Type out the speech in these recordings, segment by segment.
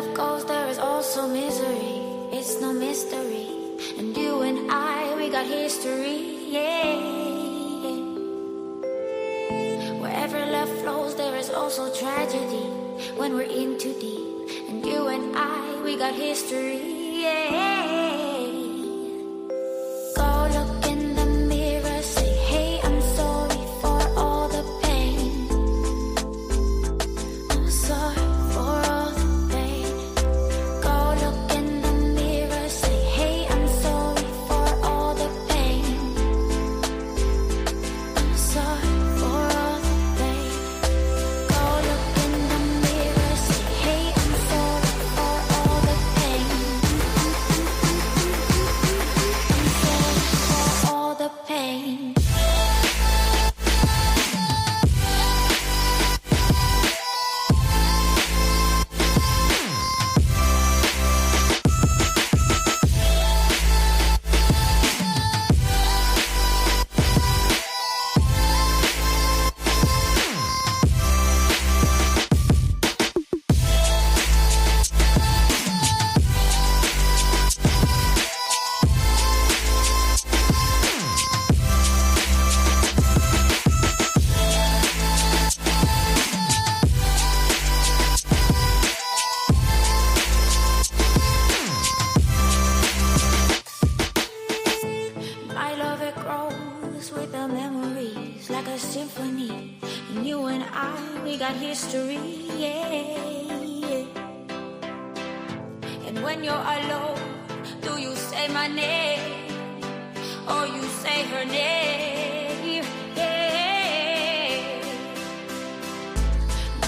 love goes, there is also misery. It's no mystery. And you and I, we got history, yeah. Wherever love flows, there is also tragedy when we're in too deep. And you and I, we got history, yeah. Go look in the mirror, say, hey, I'm sorry for all the pain. I'm sorry for all the pain. Go look in the mirror, say, hey, I'm sorry for all the pain. I'm sorry for all the pain. Go look in the mirror, say, hey, I'm sorry for all the pain. I'm sorry for all the pain. My love, it grows with the memories like a symphony. And you and I, we got history, yeah. And when you're alone, do you say my name or you say her name? Yeah.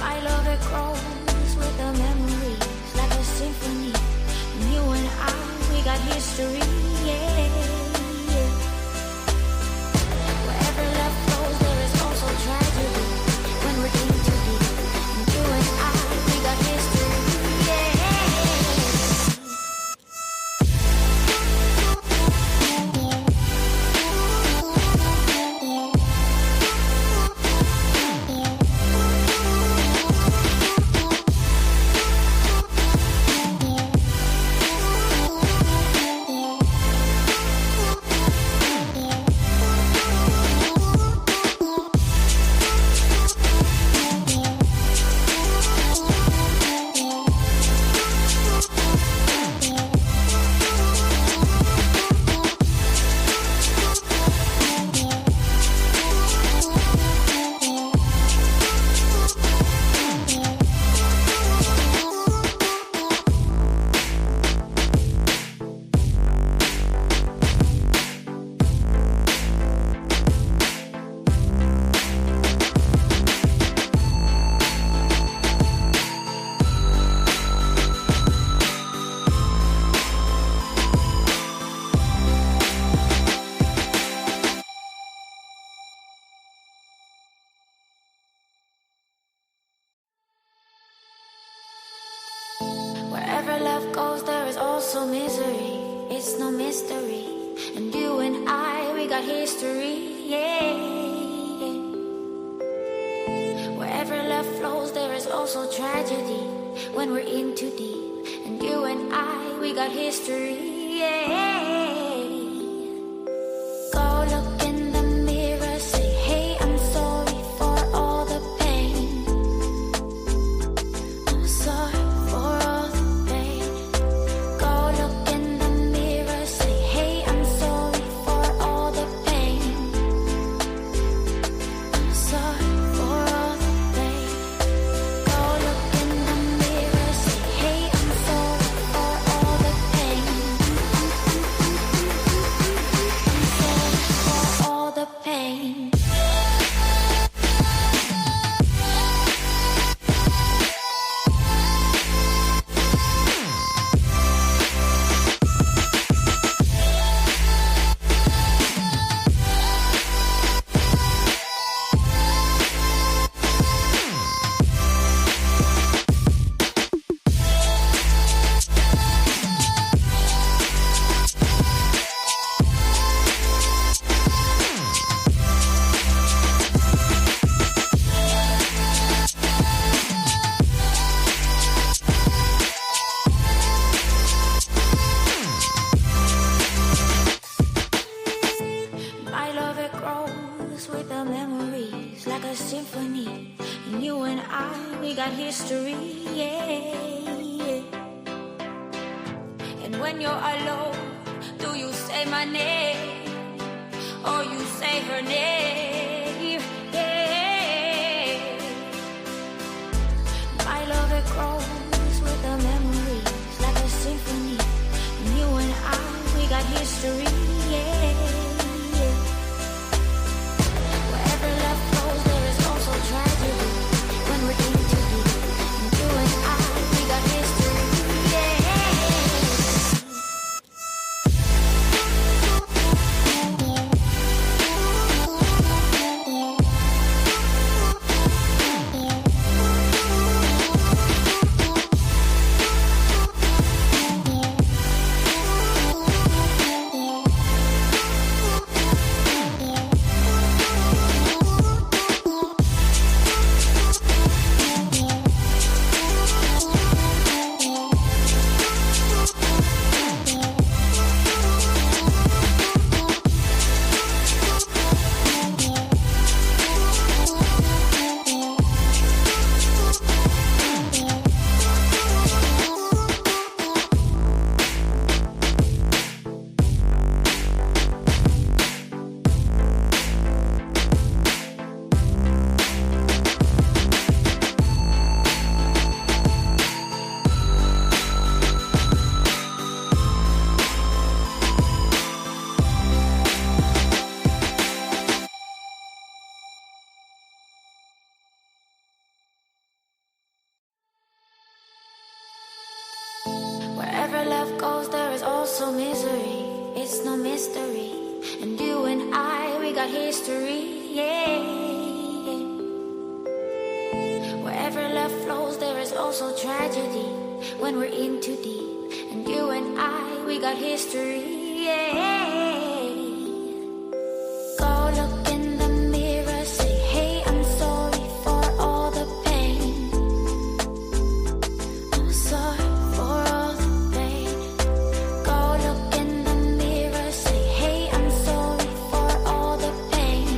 My love, it grows with the memories like a symphony. And you and I, we got history, yeah. Wherever love flows, there is also tragedy when we're in too deep. And you and I, we got history, yeah. Wherever love goes, there is also misery. It's no mystery. And you and I, we got history, yeah. Wherever love flows, there is also tragedy when we're in too deep. And you and I, we got history, yeah. Go look in the mirror, say, hey, I'm sorry for all the pain. I'm sorry for all the pain. Go look in the mirror, say, hey, I'm sorry for all the pain. I'm sorry for all the pain. Go look in the mirror, say, hey, I'm sorry for all the pain. a symphony. And you and I, we got history, yeah. And when you're alone, do you say my name or you say her name? Yeah. My love, it grows with the memories like a symphony. And you and I, we got history, yeah. Wherever love flows, there is also tragedy. When we're in too deep, and you and I, we got history, yeah. Wherever love goes, there is also misery. It's no mystery. And you and I, we got history, yeah. Wherever love flows, there is also tragedy. When we're in too deep, and you and I, we got history, yeah. Go look in the mirror, say, hey, I'm sorry for all the pain. I'm sorry for all the pain. Go look in the mirror, say, hey, I'm sorry for all the pain.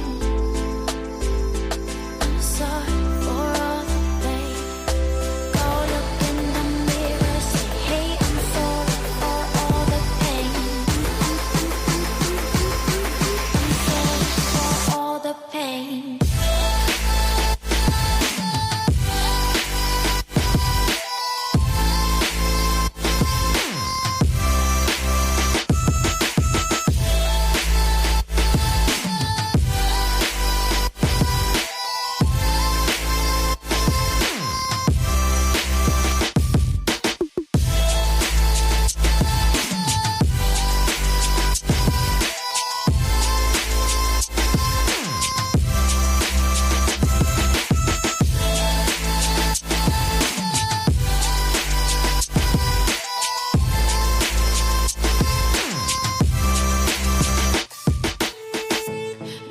I'm sorry for all the pain. Go look in the mirror, say, hey, I'm sorry for all the pain. I'm sorry for all the pain.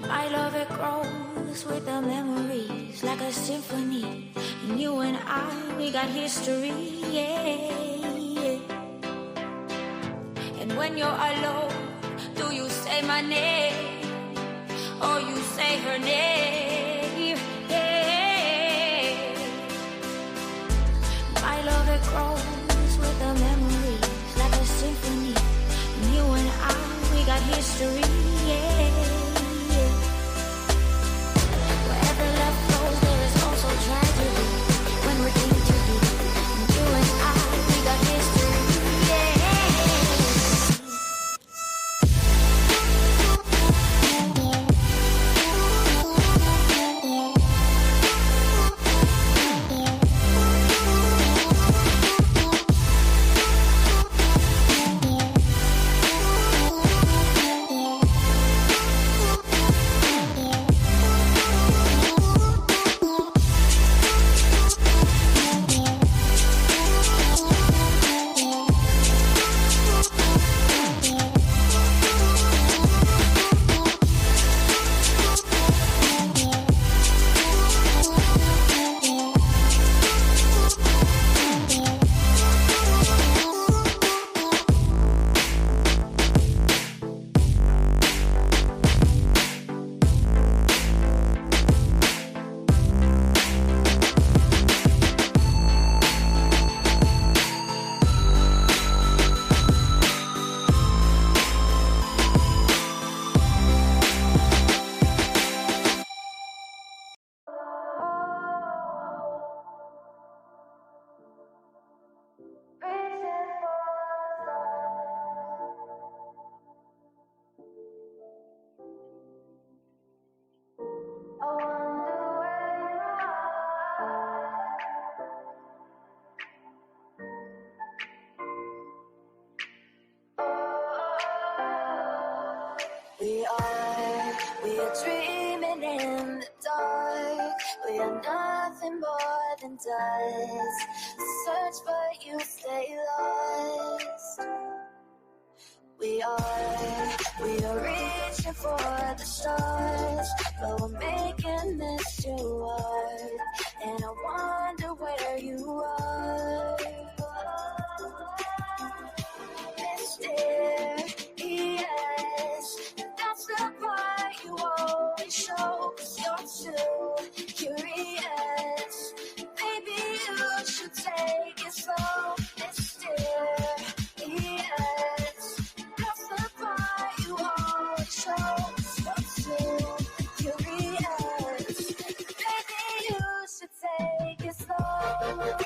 My love, it grows with the memories like a symphony. And you and I, we got history, yeah. And when you're alone, do you say my name or you say her name? Yeah. My love, it grows with the memories like a symphony. And you and I, we got history, yeah. Wherever love flows, there is also tragedy. When we're in too deep, and you and I, we got history, yeah. nothing more than dust. Search but you stay lost. We are reaching for the stars, but we're making this too hard. And I wonder where you are. Mysterious, that's the part you always show. 'Cause you're too curious. Maybe you should take it slow. Mysterious, that's the part you always show. 'Cause you're too curious. Maybe you should take it slow.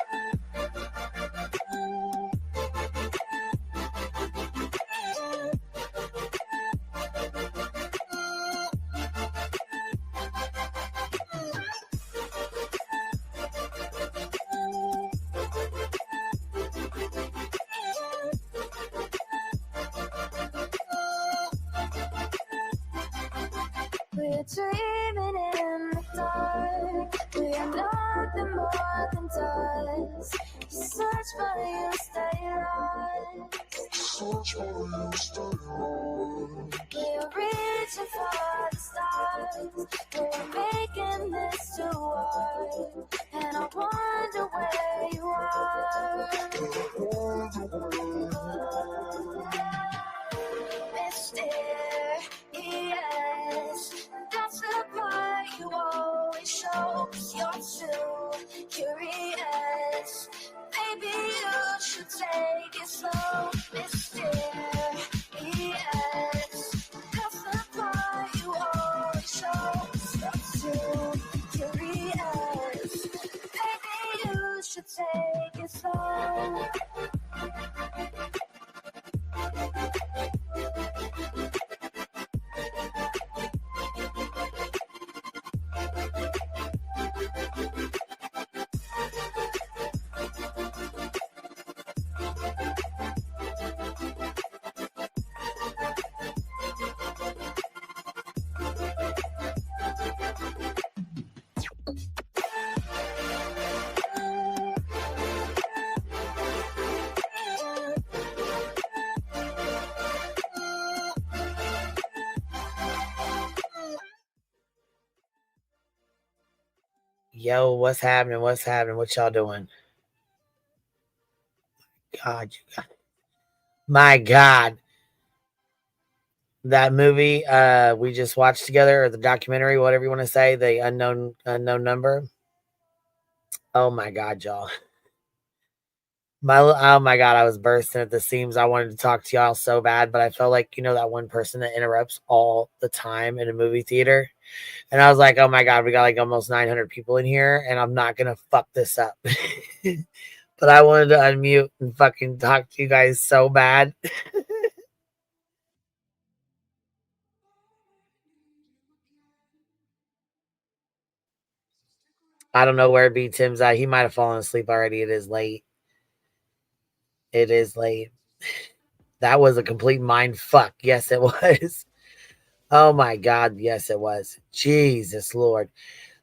We're dreaming in the dark. We are nothing more than dust. You search but you stay lost. Search but you stay lost. We're reaching for the stars. We're making this too hard. And I wonder where you are. Mysterious, that's the part you always show. 'Cause you're too curious. Maybe you should take it slow. Mysterious, that's the part you always show. 'Cause you're too curious. Maybe you should take it slow. Yo, what's happening? What's happening? What y'all doing? God, you got my God. That movie we just watched together, or the documentary, whatever you want to say, the unknown number. Oh my God, y'all. Oh my God, I was bursting at the seams. I wanted to talk to y'all so bad, but I felt like, that one person that interrupts all the time in a movie theater. And I was like, oh my God, we got like almost 900 people in here, and I'm not gonna fuck this up. But I wanted to unmute and fucking talk to you guys so bad. I don't know where B Tim's at. He might have fallen asleep already. It is late. It is late. That was a complete mind fuck. Yes, it was. Oh my God. Yes, it was. Jesus Lord.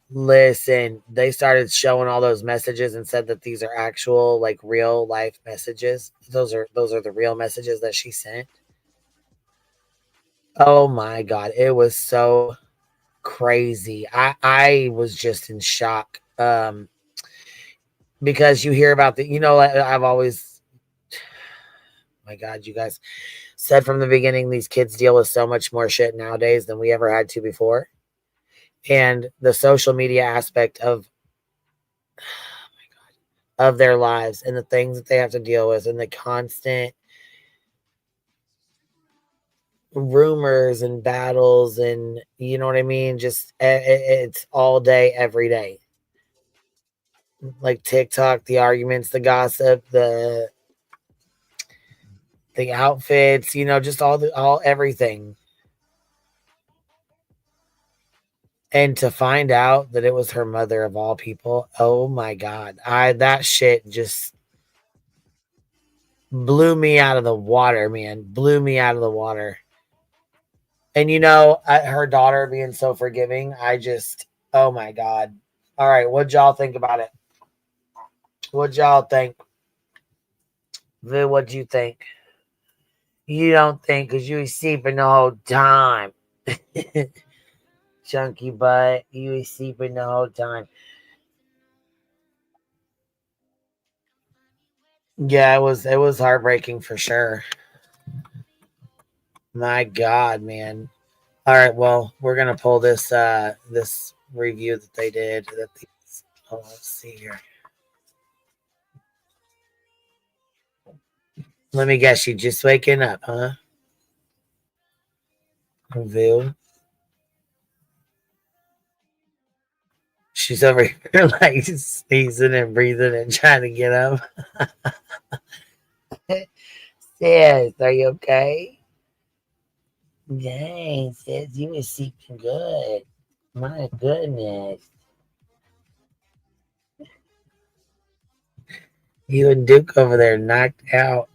Listen, they started showing all those messages and said that these are actual, like, real life messages. Those are the real messages that she sent. Oh my God. It was so crazy. I was just in shock. Because you hear about I've always, my God, you guys said from the beginning, these kids deal with so much more shit nowadays than we ever had to before. And the social media aspect of their lives and the things that they have to deal with and the constant rumors and battles, and you know what I mean? Just it's all day, every day. Like TikTok, the arguments, the gossip, the outfits, just all everything. And to find out that it was her mother of all people, oh my God. That shit just blew me out of the water, man. Blew me out of the water. And her daughter being so forgiving, oh my God. All right, what y'all think about it? What y'all think? Viv, what you think? You don't think because you was sleeping the whole time. Chunky butt, you was sleeping the whole time. Yeah, it was heartbreaking for sure. My God, man. All right, well, we're gonna pull this review that they did. Let's see here. Let me guess, you just waking up, huh? View. She's over here like sneezing and breathing and trying to get up. Sis, are you okay? Dang, sis, you were sleeping good. My goodness. You and Duke over there knocked out.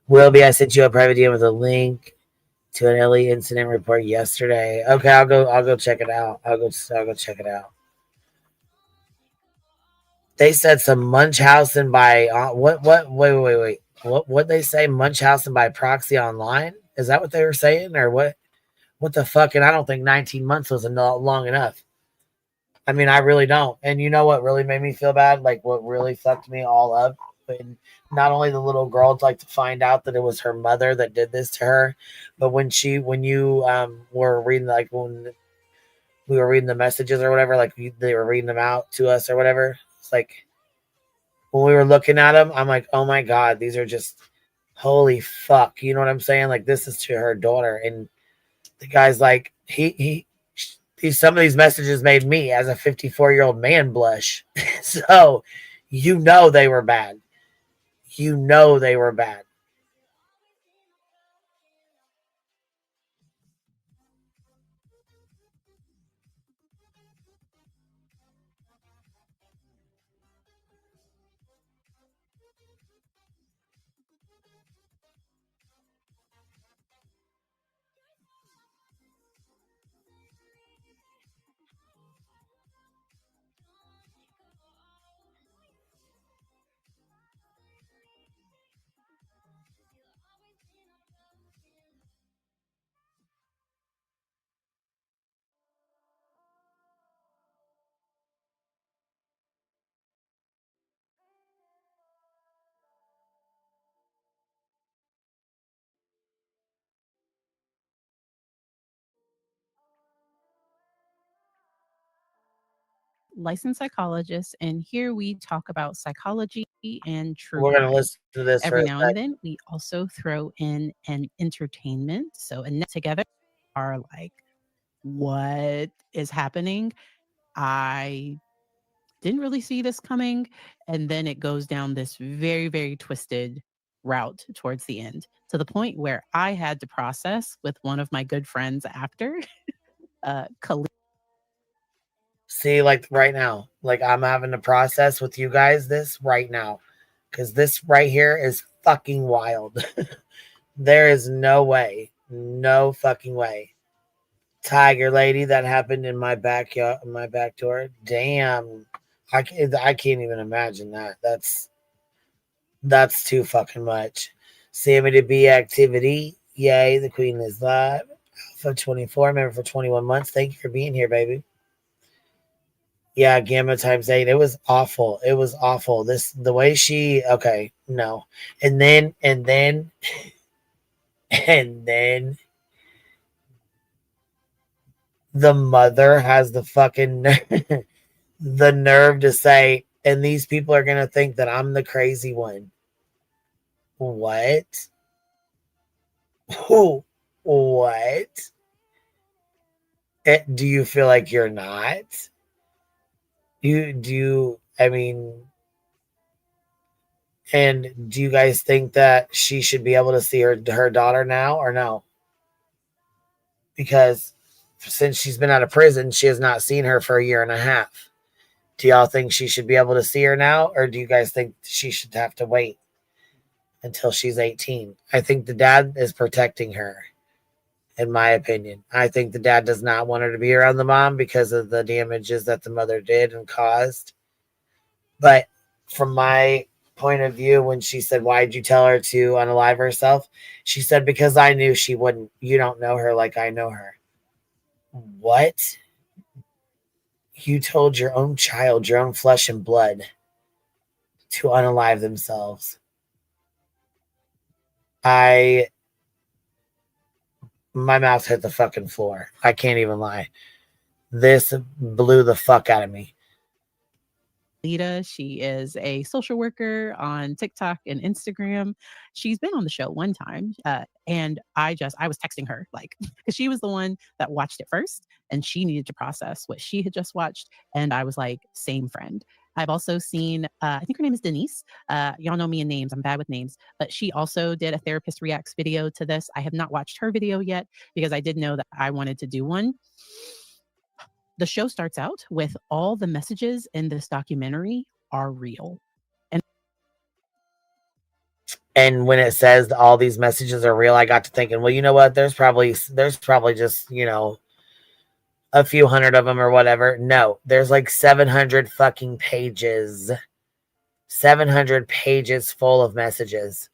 Wilby, I sent you a private DM with a link to an LE incident report yesterday. Okay, I'll go check it out. I'll go check it out. They said some Munchausen by what wait. What they say Munchausen by proxy online? Is that what they were saying or what? What the fuck? And I don't think 19 months was long enough. I mean, I really don't. And you know what really made me feel bad? Like what really fucked me all up? And not only the little girl like to find out that it was her mother that did this to her, but when you were reading like when we were reading the messages or whatever, like they were reading them out to us or whatever. It's like when we were looking at them, I'm like, oh my God, these are just holy fuck. You know what I'm saying? Like this is to her daughter. And the guy's like, some of these messages made me as a 54-year-old man blush. So you know they were bad. You know they were bad. Licensed psychologist, and here we talk about psychology and true We're gonna crime. listen to this for Every a now and sec. then, we also throw in an entertainment. So, and together are like, what is happening? I didn't really see this coming. And then it goes down this very, very twisted route towards the end to the point where I had to process with one of my good friends after. Khalid. See, like right now, like I'm having to process with you guys this right now. Because this right here is fucking wild. There is no way. No fucking way. Tiger lady, that happened in my backyard, my back door. Damn. I can't even imagine that. That's too fucking much. Sammy to be activity. Yay, the queen is live. Alpha 24, member for 21 months. Thank you for being here, baby. Yeah, Gamma times 8. It was awful. It was awful. The way she, okay, no. And then, and then the mother has the fucking, the nerve to say, and these people are going to think that I'm the crazy one. What? Who? What? Do you feel like you're not? I mean, and do you guys think that she should be able to see her daughter now or no? Because since she's been out of prison, she has not seen her for a year and a half. Do y'all think she should be able to see her now, or do you guys think she should have to wait until she's 18? I think the dad is protecting her. in my opinion. I think the dad does not want her to be around the mom because of the damages that the mother did and caused. But from my point of view, when she said, "Why'd you tell her to unalive herself?" She said, "Because I knew she wouldn't. You don't know her like I know her." What? You told your own child, your own flesh and blood, to unalive themselves. My mouth hit the fucking floor. I can't even lie. This blew the fuck out of me. Lita. She is a social worker on TikTok and Instagram. She's been on the show one time, and I was texting her like because she was the one that watched it first, and she needed to process what she had just watched, and I was like, same friend. I've also seen, I think her name is Denise. Y'all know me in names. I'm bad with names, but she also did a therapist reacts video to this. I have not watched her video yet because I did know that I wanted to do one. The show starts out with all the messages in this documentary are real. And when it says all these messages are real, I got to thinking, well, you know what? There's probably just, a few hundred of them or whatever. No, there's like 700 fucking pages. 700 pages full of messages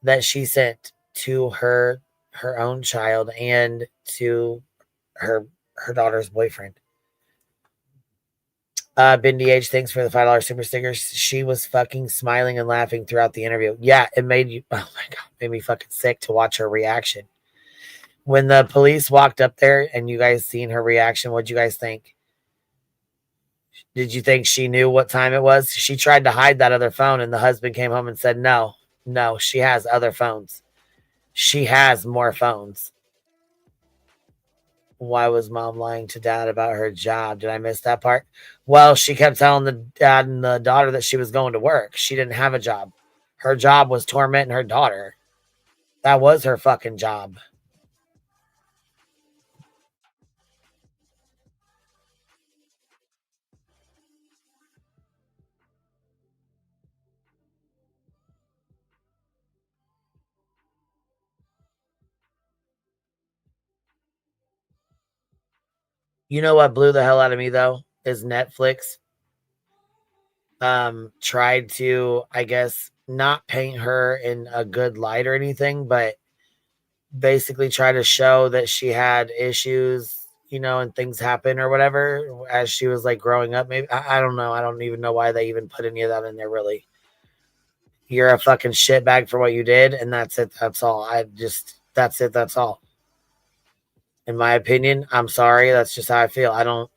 that she sent to her own child and to her daughter's boyfriend. Bindi H, thanks for the $5 super stickers. She was fucking smiling and laughing throughout the interview. Yeah, it made you, oh my God, made me fucking sick to watch her reaction. When the police walked up there and you guys seen her reaction, what'd you guys think? Did you think she knew what time it was? She tried to hide that other phone, and the husband came home and said, no, she has other phones. She has more phones. Why was mom lying to dad about her job? Did I miss that part? Well, she kept telling the dad and the daughter that she was going to work. She didn't have a job. Her job was tormenting her daughter. That was her fucking job. You know what blew the hell out of me though? Is Netflix tried to, I guess, not paint her in a good light or anything, but basically try to show that she had issues, and things happen or whatever as she was like growing up. Maybe I don't know. I don't even know why they even put any of that in there. Really, you're a fucking shitbag for what you did, and that's it. That's all. That's it. That's all. In my opinion, I'm sorry. That's just how I feel. I don't.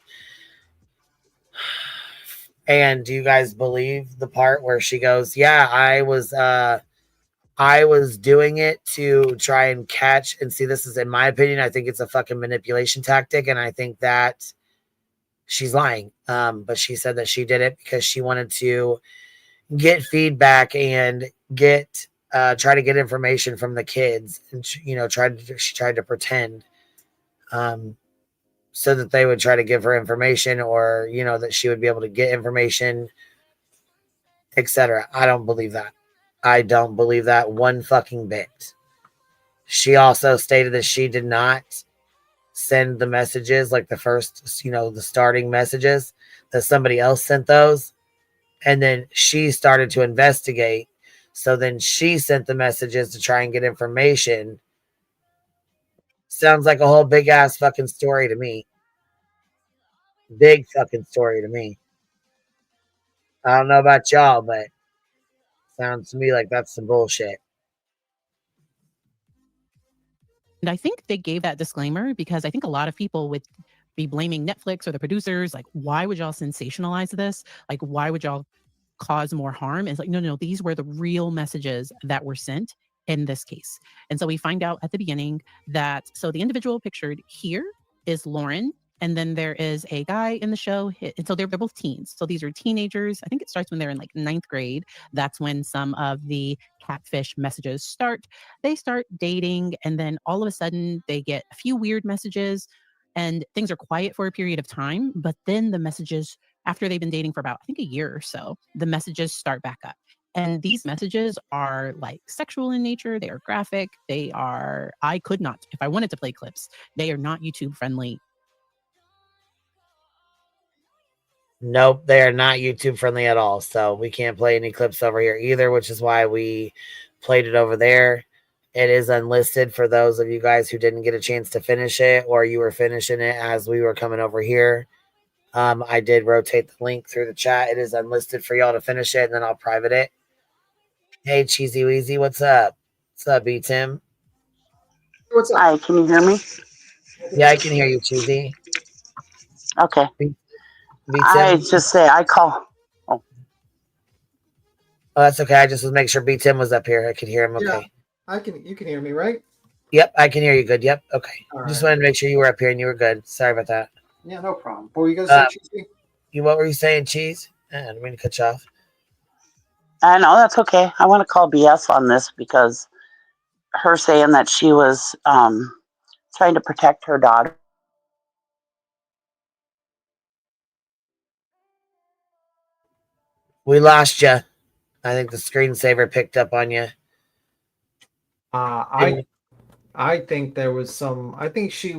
And do you guys believe the part where she goes, "Yeah, I was doing it to try and catch and see." This is in my opinion. I think it's a fucking manipulation tactic, and I think that she's lying. But she said that she did it because she wanted to get feedback and get try to get information from the kids, and she tried to pretend so that they would try to give her information, or that she would be able to get information, etc. I don't believe that. I don't believe that one fucking bit. She also stated that she did not send the messages, like the first, the starting messages, that somebody else sent those. And then she started to investigate. So then she sent the messages to try and get information. Sounds like a whole big ass fucking story to me. Big fucking story to me. I don't know about y'all, but sounds to me like that's some bullshit. And I think they gave that disclaimer because I think a lot of people would be blaming Netflix or the producers. Like, why would y'all sensationalize this? Like, why would y'all cause more harm? It's like, no, no, these were the real messages that were sent in this case. And so we find out at the beginning that, so the individual pictured here is Lauren. And then there is a guy in the show. And so they're both teens. So these are teenagers. I think it starts when they're in like ninth grade. That's when some of the catfish messages start. They start dating. And then all of a sudden they get a few weird messages and things are quiet for a period of time. But then the messages, after they've been dating for about, I think, a year or so, the messages start back up. And these messages are like sexual in nature. They are graphic. I could not, if I wanted to play clips, they are not YouTube friendly. Nope, they are not YouTube friendly at all. So we can't play any clips over here either, which is why we played it over there. It is unlisted for those of you guys who didn't get a chance to finish it or you were finishing it as we were coming over here. I did rotate the link through the chat. It is unlisted for y'all to finish it, and then I'll private it. Hey, Cheesy Weezy, what's up? What's up, B Tim? What's up? Hi, can you hear me? Yeah, I can hear you, Cheesy. Okay. B I Tim. just say I call. Oh, that's okay. I just was make sure B Tim was up here. I could hear him. Okay. Yeah, you can hear me, right? Yep, I can hear you good. Yep. Okay. All Just right. wanted to make sure you were up here and you were good. Sorry about that. Yeah, no problem. What were you going to say, Cheesy? What were you saying, Cheese? I didn't mean to cut you off. I know, that's okay. I want to call BS on this because her saying that she was trying to protect her daughter. We lost you. I think the screensaver picked up on you. I think there was some. I think she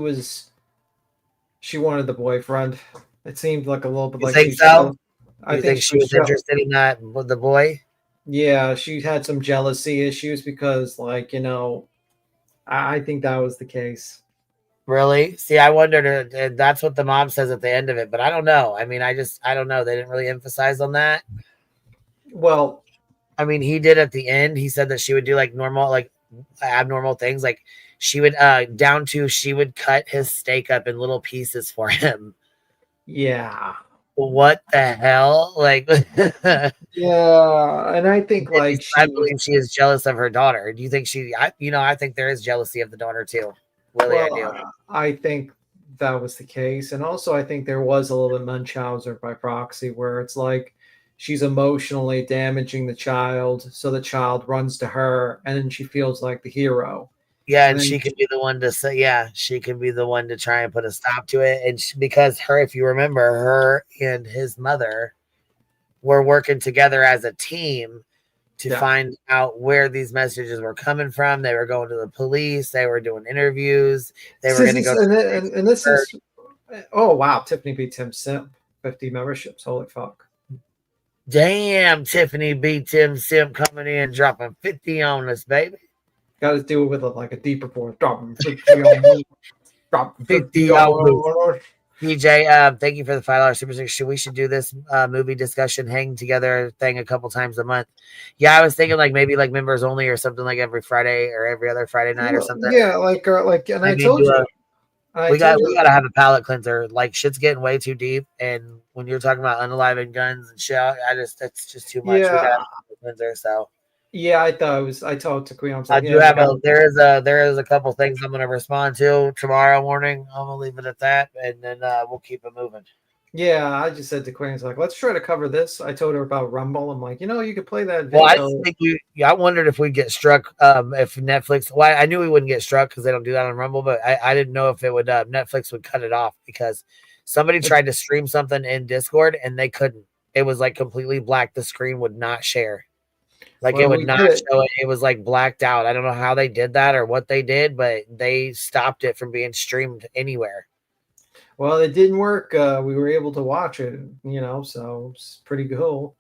wanted the boyfriend. It seemed like a little bit like think so? I think she was jealous. interested in that with the boy. Yeah, she had some jealousy issues because, like, I think that was the case. Really? See, I wondered. That's what the mom says at the end of it, but I don't know. I mean, I don't know. They didn't really emphasize on that. Well, I mean, he did at the end. He said that she would do like normal, like abnormal things. Like she would, down to she would cut his steak up in little pieces for him. Yeah. What the hell? Like, yeah, and I think like I believe she is jealous of her daughter. Do you think I think there is jealousy of the daughter too. Really, well, I do. I think that was the case, and also I think there was a little bit Munchausen by proxy, where it's like she's emotionally damaging the child, so the child runs to her, and then she feels like the hero. Yeah, and she could be the one to say, yeah, she can be the one to try and put a stop to it. And because if you remember, her and his mother were working together as a team to find out where these messages were coming from. They were going to the police. They were doing interviews. They were going to go. And this is, oh, wow. Tiffany B. Tim Simp, 50 memberships. Holy fuck. Damn, Tiffany B. Tim Simp coming in, dropping 50 on us, baby. Got to do it with a deeper voice. Dropping 50 on me. Dropping 50 on us. PJ, thank you for the $5 super sticker. We should do this movie discussion hang together thing a couple times a month. Yeah, I was thinking like maybe like members only or something like every Friday or every other Friday night or something. Yeah, and I told you. We got to have a palate cleanser. Like shit's getting way too deep, and when you're talking about unalive guns and shit, it's just too much. Yeah. We got to have a palate cleanser. So. Yeah, I told to Queen. I do have there is a couple things I'm going to respond to tomorrow morning. I'm going to leave it at that, and then we'll keep it moving. Yeah, I just said to Queen, like, let's try to cover this. I told her about Rumble. I'm like, you could play that video. Well, I wondered if we'd get struck if Netflix. Well, I knew we wouldn't get struck because they don't do that on Rumble, but I didn't know if it would Netflix would cut it off because somebody tried to stream something in Discord and they couldn't. It was like completely black. The screen would not share. Like it would not show it. It was like blacked out. I don't know how they did that or what they did, but they stopped it from being streamed anywhere. Well, it didn't work. We were able to watch it, so it's pretty cool.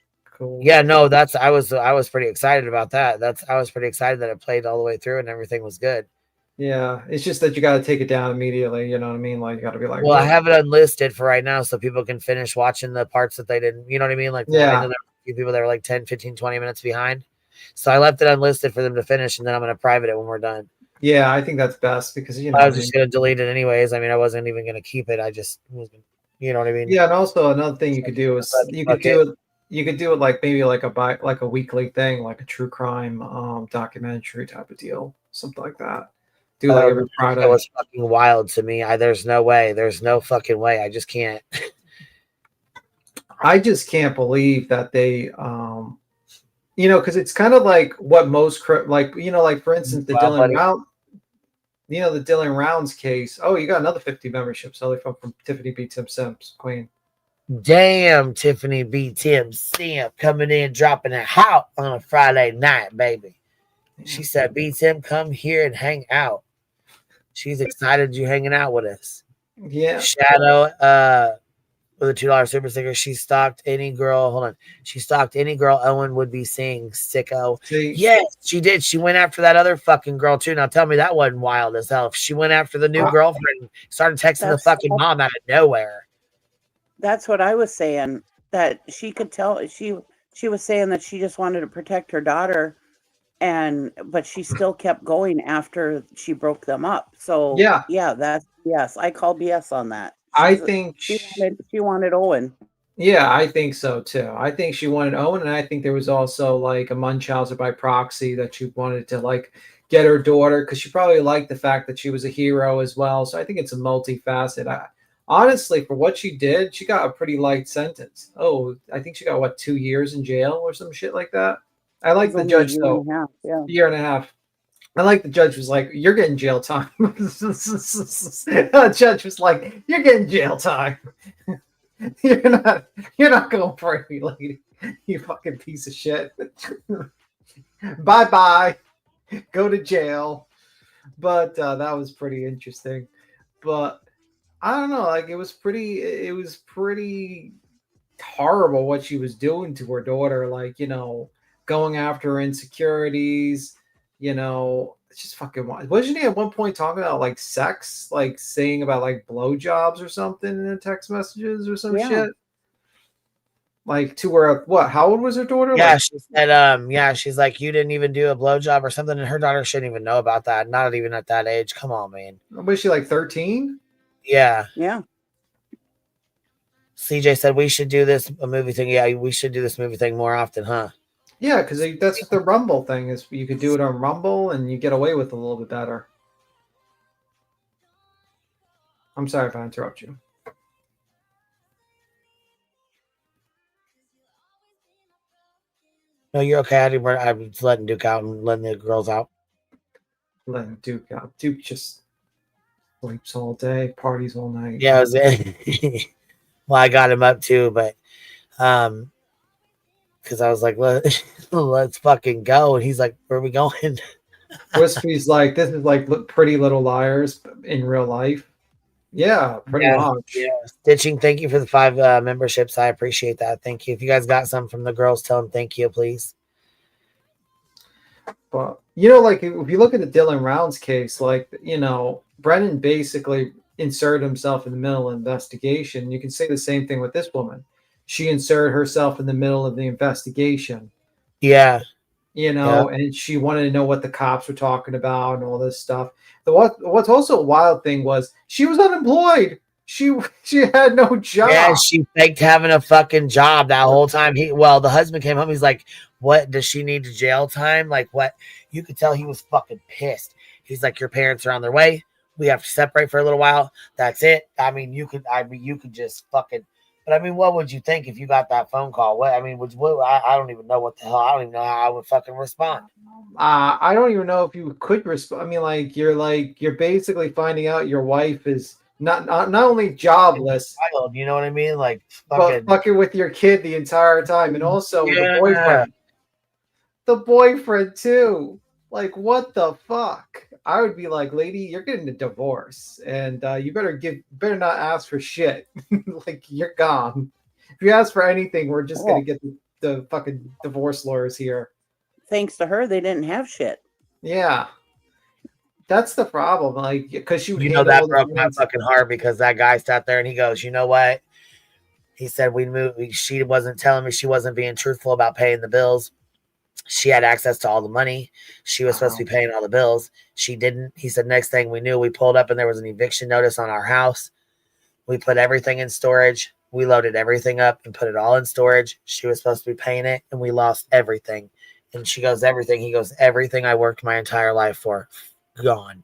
Yeah, no, I was pretty excited about that. I was pretty excited that it played all the way through and everything was good. Yeah, it's just that you got to take it down immediately. You know what I mean? Like you got to be like. Well, I have it unlisted for right now so people can finish watching the parts that they didn't. You know what I mean? Like I know there were a few people that were like 10, 15, 20 minutes behind. So I left it unlisted for them to finish, and then I'm going to private it when we're done. Yeah, I think that's best because I was just going to delete it anyways. I mean, I wasn't even going to keep it. I just, you know what I mean? Yeah, and also another thing you could do is you could do it like maybe like a weekly thing, like a true crime documentary type of deal, something like that. Do like every Friday. That was fucking wild to me. There's no way. There's no fucking way. I just can't. I just can't believe that they because it's kind of like what most like for instance the Dylan Round, the Dylan Rounds case. Oh, you got another 50 memberships. Only from Tiffany B. Tim Simps, Queen. Damn, Tiffany B. Tim Sim coming in, dropping a house on a Friday night, baby. She said, B. Tim, come here and hang out. She's excited you hanging out with us. Yeah. Shadow, with a $2 super sticker. She stalked any girl. Hold on. She stalked any girl Owen would be seeing. Sicko. See, Yes, she did. She went after that other fucking girl too. Now tell me that wasn't wild as hell. She went after the new girlfriend, started texting the fucking mom out of nowhere. That's what I was saying. That she could tell. She was saying that she just wanted to protect her daughter, but she still kept going after she broke them up. So yeah, that's yes. I call BS on that. I think She wanted Owen. yeah, I think so too. I think she wanted Owen, and I think there was also like a Munchausen by proxy that she wanted to like get her daughter because she probably liked the fact that she was a hero as well. So I think it's a multifaceted. Honestly, for what she did, she got a pretty light sentence. Oh, I think she got what 2 years in jail or some shit like that. I like the judge though. Year and a half. I like the judge was like, "You're getting jail time." The judge was like, "You're getting jail time." You're not going for me, lady. You fucking piece of shit. Bye bye. Go to jail. But that was pretty interesting. But I don't know, like it was pretty horrible what she was doing to her daughter, like, going after her insecurities, it's just fucking wild. Wasn't he at one point talking about like sex, like saying about like blowjobs or something in the text messages or some shit? Like to her, what? How old was her daughter? Yeah, Like, she said, she's like, you didn't even do a blowjob or something, and her daughter shouldn't even know about that. Not even at that age. Come on, man. was she like 13? Yeah. Yeah. CJ said we should do this movie thing. Yeah, we should do this movie thing more often, huh? Yeah, because that's what the Rumble thing is. You could do it on Rumble and you get away with it a little bit better. I'm sorry if I interrupt you. No, you're okay. I was letting Duke out and letting the girls out. Letting Duke out. Duke just sleeps all day, parties all night. Yeah, it was well, I got him up too, but because I was like, let's fucking go, and he's like, where are we going? Wispy's like, this is like Pretty Little Liars in real life. Yeah, pretty much. Yeah. Stitching, thank you for the 5 memberships. I appreciate that. Thank you. If you guys got some from the girls, tell them thank you, please. But like if you look at the Dylan Rounds case, like Brennan basically inserted himself in the middle of the investigation. You can say the same thing with this woman. She inserted herself in the middle of the investigation. Yeah. And she wanted to know what the cops were talking about and all this stuff. What's also a wild thing was she was unemployed. She had no job. Yeah, she faked having a fucking job that whole time. The husband came home. He's like, what, does she need jail time? Like, what? You could tell he was fucking pissed. He's like, your parents are on their way. We have to separate for a little while. That's it. You could just fucking. But I mean, what would you think if you got that phone call? What I mean, I don't even know what the hell. I don't even know how I would fucking respond. I don't even know if you could respond. I mean, you're basically finding out your wife is not only jobless, child, you know what I mean? Like, but fucking with your kid the entire time, and also the boyfriend too. Like, what the fuck? I would be like, lady, you're getting a divorce, and you better not ask for shit. Like, you're gone. If you ask for anything, we're just gonna get the fucking divorce lawyers here. Thanks to her, they didn't have shit. Yeah, that's the problem. Like, because that broke my fucking heart because that guy sat there and he goes, you know what? He said we moved. She wasn't telling me, she wasn't being truthful about paying the bills. She had access to all the money. She was supposed to be paying all the bills. She didn't. He said, next thing we knew, we pulled up and there was an eviction notice on our house. We put everything in storage. We loaded everything up and put it all in storage. She was supposed to be paying it and we lost everything. And she goes, everything. He goes, everything I worked my entire life for, gone.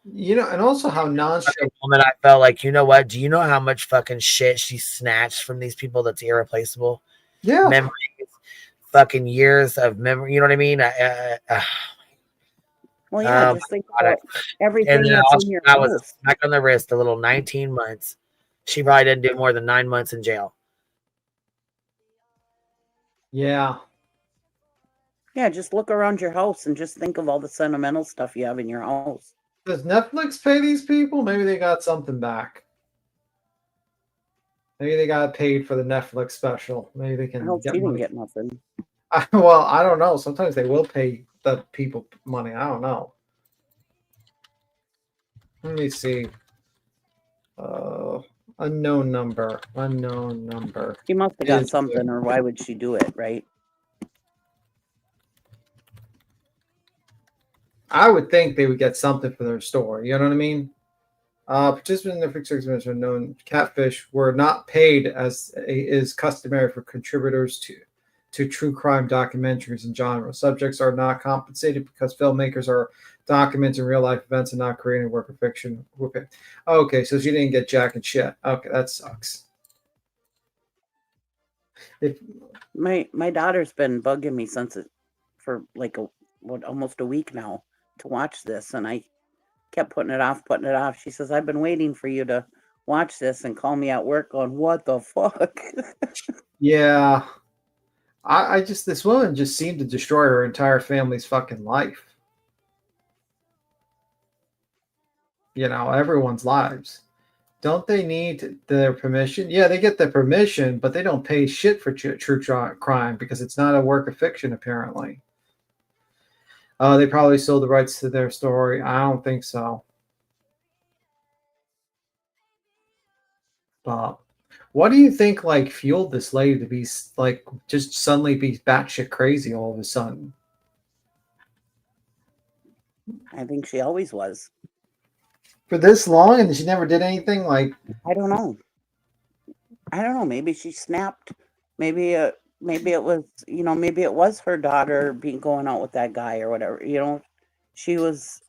And also how nonchalant. Moment I felt like, you know what? Do you know how much fucking shit she snatched from these people that's irreplaceable? Yeah. Memories, fucking years of memory. You know what I mean? Well, yeah, just think about everything that's in your house. Was a smack on the wrist, a little 19 months. She probably didn't do more than 9 months in jail. Yeah. Yeah, just look around your house and just think of all the sentimental stuff you have in your house. Does Netflix pay these people? Maybe they got something back. Maybe they got paid for the Netflix special. Maybe they I can hope get she didn't money. get nothing. Well, I don't know. Sometimes they will pay the people money. I don't know. Let me see. Uh, unknown number. Unknown number. She must have got Is something, or why would she do it, right? I would think they would get something for their story. You know what I mean? Participants in the fixed exhibition are known catfish were not paid as is customary for contributors to true crime documentaries and genre. Subjects are not compensated because filmmakers are documenting real life events and not creating a work of fiction. Okay, so she didn't get jack and shit. Okay, that sucks. If, My daughter's been bugging me for like almost a week now to watch this, and I kept putting it off, putting it off. She says, "I've been waiting for you to watch this," and call me at work going, "What the fuck?" yeah, I just this woman just seemed to destroy her entire family's fucking life. You know, everyone's lives. Don't they need their permission? Yeah, they get the permission, but they don't pay shit for true crime because it's not a work of fiction, apparently. They probably sold the rights to their story. I don't think so. But what do you think, like, fueled this lady to be, like, just suddenly be batshit crazy all of a sudden? I think she always was. For this long, and she never did anything, like... I don't know. Maybe she snapped. Maybe maybe it was, maybe it was her daughter going out with that guy or whatever. She was.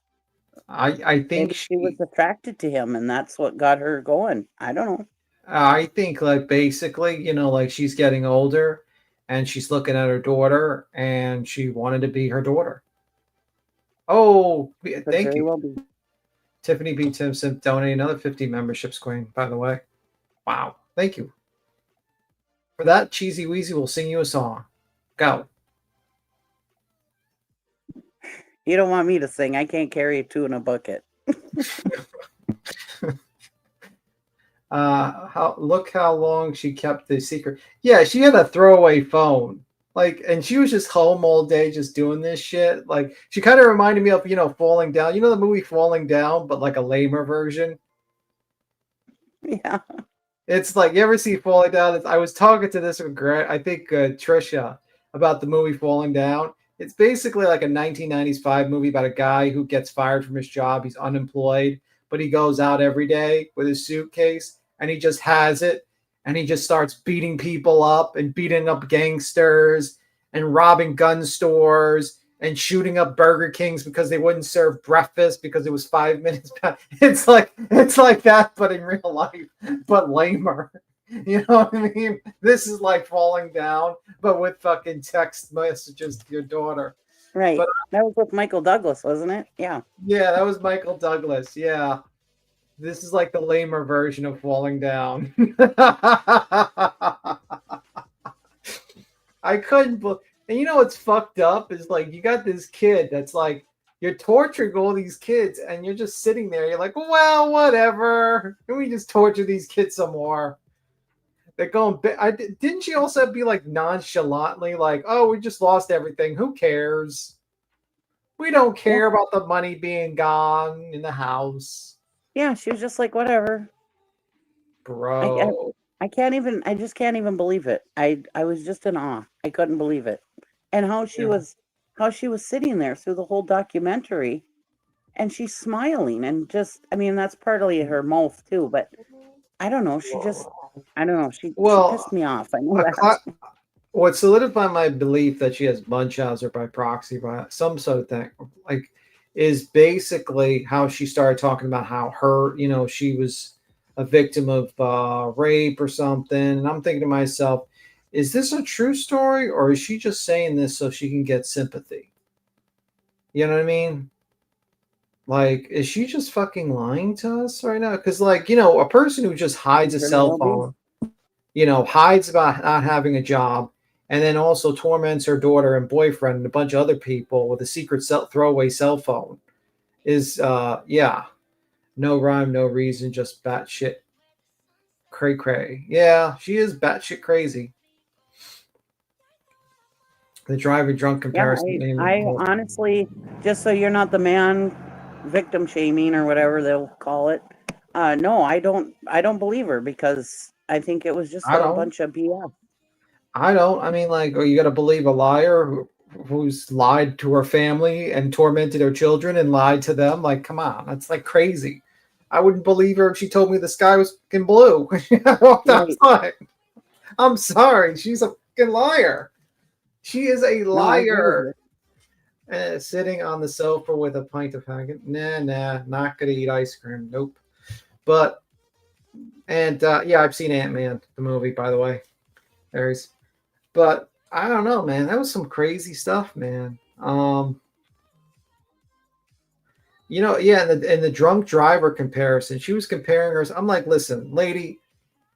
I think Maybe she was attracted to him, and that's what got her going. I don't know. I think, like, basically, you know, like, she's getting older, and she's looking at her daughter, and she wanted to be her daughter. Oh, Could thank very you. well be. Tiffany B. Timpson donated another 50 memberships, Queen, by the way. Wow. Thank you. For that, Cheesy Weezy will sing you a song. Go. You don't want me to sing. I can't carry two in a bucket. Look how long she kept the secret. Yeah, she had a throwaway phone. Like, and she was just home all day just doing this shit. Like, she kind of reminded me of, you know, Falling Down. You know the movie Falling Down, but like a lamer version? Yeah. It's like, you ever see Falling Down? I was talking to this with Grant, I think Trisha, about the movie Falling Down. It's basically like a 1995 movie about a guy who gets fired from his job. He's unemployed, but he goes out every day with his suitcase and he just has it. And he just starts beating people up and beating up gangsters and robbing gun stores and shooting up Burger Kings because they wouldn't serve breakfast because it was 5 minutes past. It's like that, but in real life, but lamer. You know what I mean? This is like Falling Down, but with fucking text messages to your daughter. Right. But that was with Michael Douglas, wasn't it? Yeah. Yeah, that was Michael Douglas. Yeah. This is like the lamer version of Falling Down. I couldn't believe. And you know what's fucked up is, like, you got this kid that's like, you're torturing all these kids and you're just sitting there. You're like, well, whatever. Can we just torture these kids some more? They're going, didn't she also be like nonchalantly like, oh, we just lost everything. Who cares? We don't care about the money being gone in the house. Yeah, she was just like, whatever. Bro. I just can't even believe it. I was just in awe. I couldn't believe it. And how she was sitting there through the whole documentary and she's smiling and just, I mean, that's partly her mouth too, but I don't know. She pissed me off. I know that. What solidified my belief that she has Munchausen by proxy, by some sort of thing, like, is basically how she started talking about how her, you know, she was a victim of rape or something. And I'm thinking to myself, is this a true story or is she just saying this so she can get sympathy? You know what I mean? Like, is she just fucking lying to us right now? Because, like, you know, a person who just hides a cell phone, you know, hides about not having a job, and then also torments her daughter and boyfriend and a bunch of other people with a secret throwaway cell phone is, yeah, no rhyme, no reason, just batshit cray cray. Yeah, she is batshit crazy. The driver drunk comparison. I honestly, just so you're not the man victim shaming or whatever they'll call it. No, I don't believe her because I think it was just I a don't. bunch of BS. I don't. I mean, like, are you gonna believe a liar who's lied to her family and tormented her children and lied to them? Like, come on, that's like crazy. I wouldn't believe her if she told me the sky was fucking blue when I walked Right. outside. I'm sorry, she's a fucking liar. She is a No, I agree with liar. you. Sitting on the sofa with a pint of Hagen. Nah, not gonna eat ice cream. Nope. But yeah, I've seen Ant-Man, the movie, by the way. There's, but I don't know, man. That was some crazy stuff, man. Yeah, and the drunk driver comparison. She was comparing her. I'm like, listen, lady,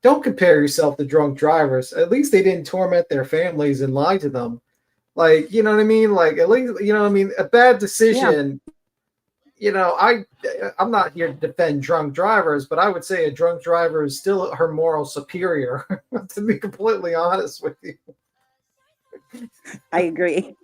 don't compare yourself to drunk drivers. At least they didn't torment their families and lie to them. Like, you know what I mean? Like, at least, you know what I mean? A bad decision. Yeah. I'm not here to defend drunk drivers, but I would say a drunk driver is still her moral superior, to be completely honest with you. I agree.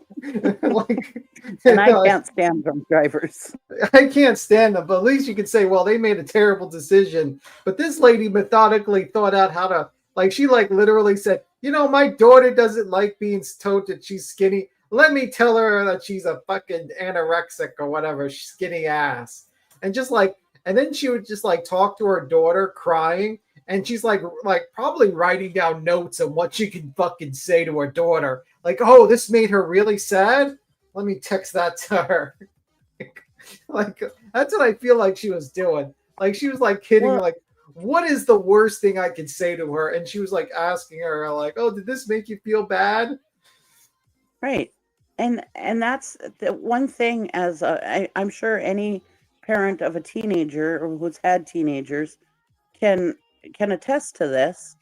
Like, and I can't stand drunk drivers. I can't stand them, but at least you can say, well, they made a terrible decision. But this lady methodically thought out how to, like, she like literally said, my daughter doesn't like being told that she's skinny. Let me tell her that she's a fucking anorexic or whatever, skinny ass. And then she would just like talk to her daughter crying. And she's like probably writing down notes on what she can fucking say to her daughter. Like, oh, this made her really sad. Let me text that to her. Like, that's what I feel like she was doing. Like, she was like kidding, like, what is the worst thing I could say to her? And she was like asking her, like, oh, did this make you feel bad? Right. And that's the one thing, as I'm sure any parent of a teenager or who's had teenagers can attest to this.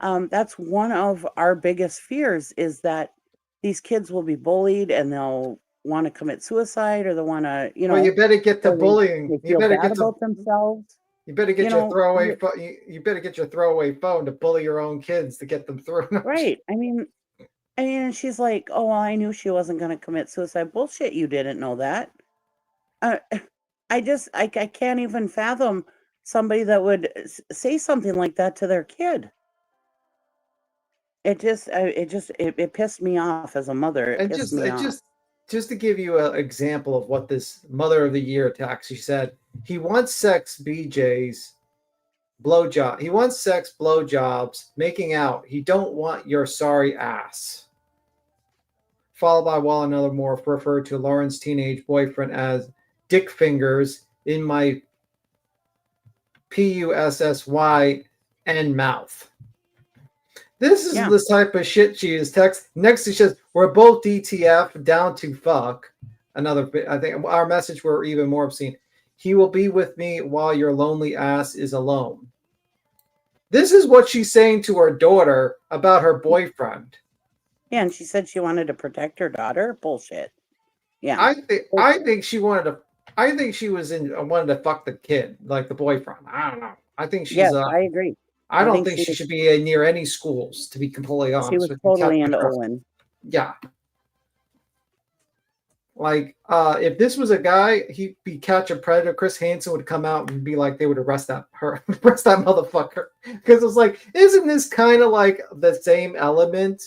That's one of our biggest fears, is that these kids will be bullied and they'll want to commit suicide, or they'll want to, well, you better get the bullying. They feel bad about themselves. You better get your throwaway phone. You better get your throwaway phone to bully your own kids to get them through. Right. I mean, she's like, oh, well, I knew she wasn't going to commit suicide. Bullshit. You didn't know that. I can't even fathom somebody that would say something like that to their kid. It pissed me off as a mother. It pissed me off. Just to give you an example of what this Mother of the Year attack, she said, he wants sex, BJ's, blowjob. He wants sex, blowjobs, making out. He don't want your sorry ass. Followed by while another morph referred to Lauren's teenage boyfriend as dick fingers in my PUSSY and mouth. This is the type of shit she is text. Next, she says, we're both DTF, down to fuck. Another, I think our message were even more obscene. He will be with me while your lonely ass is alone. This is what she's saying to her daughter about her boyfriend. Yeah, and she said she wanted to protect her daughter. Bullshit. Yeah. I think she wanted to. I think she wanted to fuck the kid, like the boyfriend. I don't know. I think she's. Yes, I agree. I don't think she should be near any schools, to be completely honest. She was totally into Owen. Yeah. Like, if this was a guy, he'd be Catch a Predator. Chris Hansen would come out and be like, they would arrest that motherfucker. Because it's like, isn't this kind of like the same element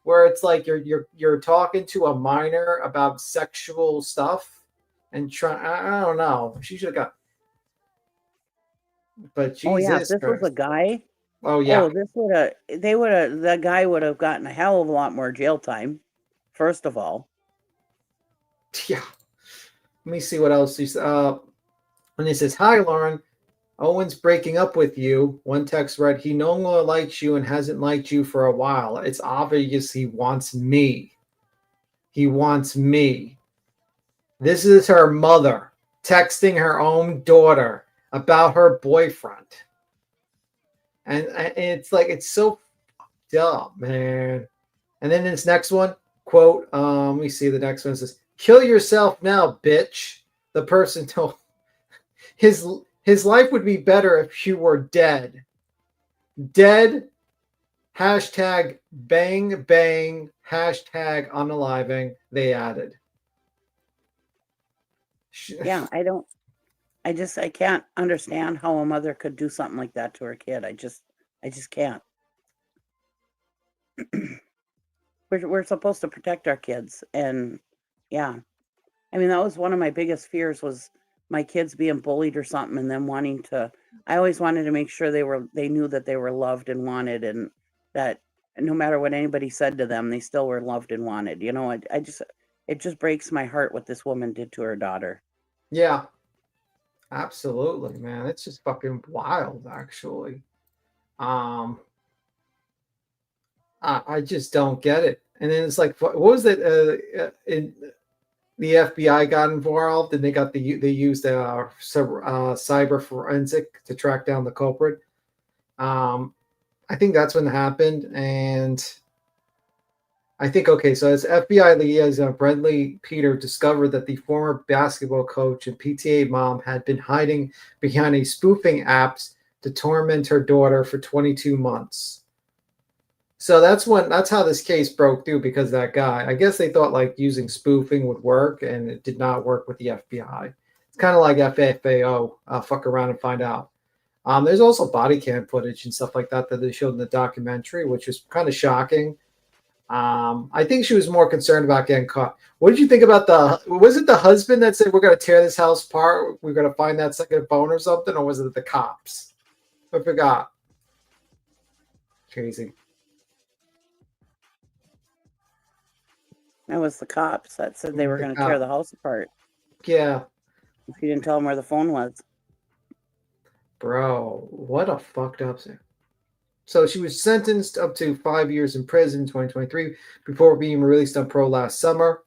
where it's like you're talking to a minor about sexual stuff and I don't know. She should have got. But Jesus, oh yeah, if this was a guy. Oh yeah. Oh, the guy would have gotten a hell of a lot more jail time. First of all. Yeah. Let me see what else he's and he says, hi Lauren. Owen's breaking up with you. One text read, he no longer likes you and hasn't liked you for a while. It's obvious he wants me. He wants me. This is her mother texting her own daughter about her boyfriend. And it's like, it's so dumb, man. And then this next one, quote, let me see, the next one says, "Kill yourself now, bitch." The person told his life would be better if you were dead. Dead, hashtag bang bang, hashtag unaliving, they added. Yeah, I can't understand how a mother could do something like that to her kid. I just can't. We're supposed to protect our kids, and yeah, I mean, that was one of my biggest fears, was my kids being bullied or something, and them wanting to. I always wanted to make sure they knew that they were loved and wanted, and that no matter what anybody said to them, they still were loved and wanted. You know, it just breaks my heart what this woman did to her daughter. Yeah, absolutely, man. It's just fucking wild, actually. I just don't get it. And then it's like, what was it? The FBI got involved, and they used cyber forensic to track down the culprit. I think that's when it happened, and I think, okay, so as FBI liaison Bradley Peter discovered that the former basketball coach and PTA mom had been hiding behind a spoofing apps to torment her daughter for 22 months. So that's how this case broke through, because that guy, I guess they thought like using spoofing would work, and it did not work with the FBI. It's kind of like FFAO, fuck around and find out. There's also body cam footage and stuff like that they showed in the documentary, which was kind of shocking. I think she was more concerned about getting caught. What did you think about was it the husband that said, "We're going to tear this house apart, we're going to find that second phone," or something? Or was it the cops? I forgot. Crazy. That was the cops that said they were going to tear the house apart. Yeah. If you didn't tell them where the phone was. Bro, what a fucked up thing. So she was sentenced up to 5 years in prison in 2023 before being released on parole last summer.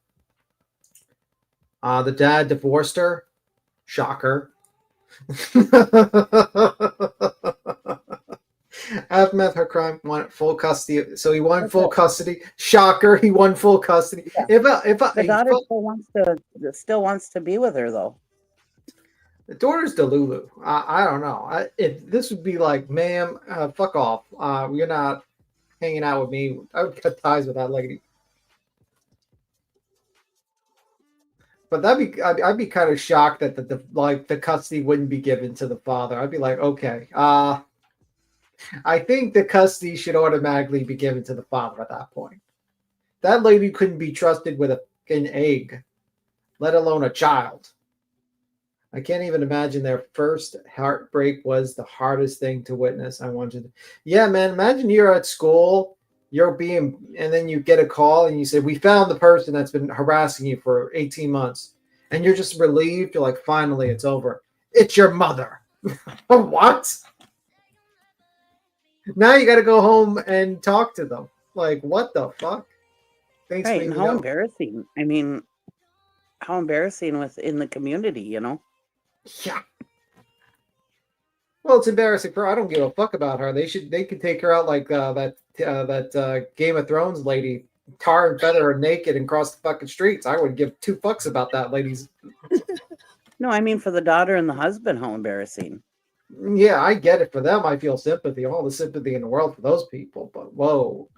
The dad divorced her. Shocker. Aftermath her crime, won full custody. So he won full custody. Shocker, he won full custody. Yeah. The daughter still wants to be with her, though. The daughter's Delulu. I don't know. If this would be like, ma'am, fuck off. You're not hanging out with me. I would cut ties with that lady. But I'd be kind of shocked that the custody wouldn't be given to the father. I'd be like, okay, I think the custody should automatically be given to the father at that point. That lady couldn't be trusted with an egg, let alone a child. I can't even imagine their first heartbreak was the hardest thing to witness. Yeah, man, imagine you're at school, and then you get a call and you say, "We found the person that's been harassing you for 18 months. And you're just relieved. You're like, finally, it's over. It's your mother. What? Now you got to go home and talk to them. Like, what the fuck? Thanks, right, and how embarrassing. I mean, how embarrassing within the community, you know? Yeah. Well, it's embarrassing for her. I don't give a fuck about her. They could take her out like that Game of Thrones lady, tar and feather her naked and cross the fucking streets. I wouldn't give two fucks about that, ladies. No, I mean for the daughter and the husband, how embarrassing. Yeah, I get it. For them, I feel sympathy, all the sympathy in the world for those people. But whoa.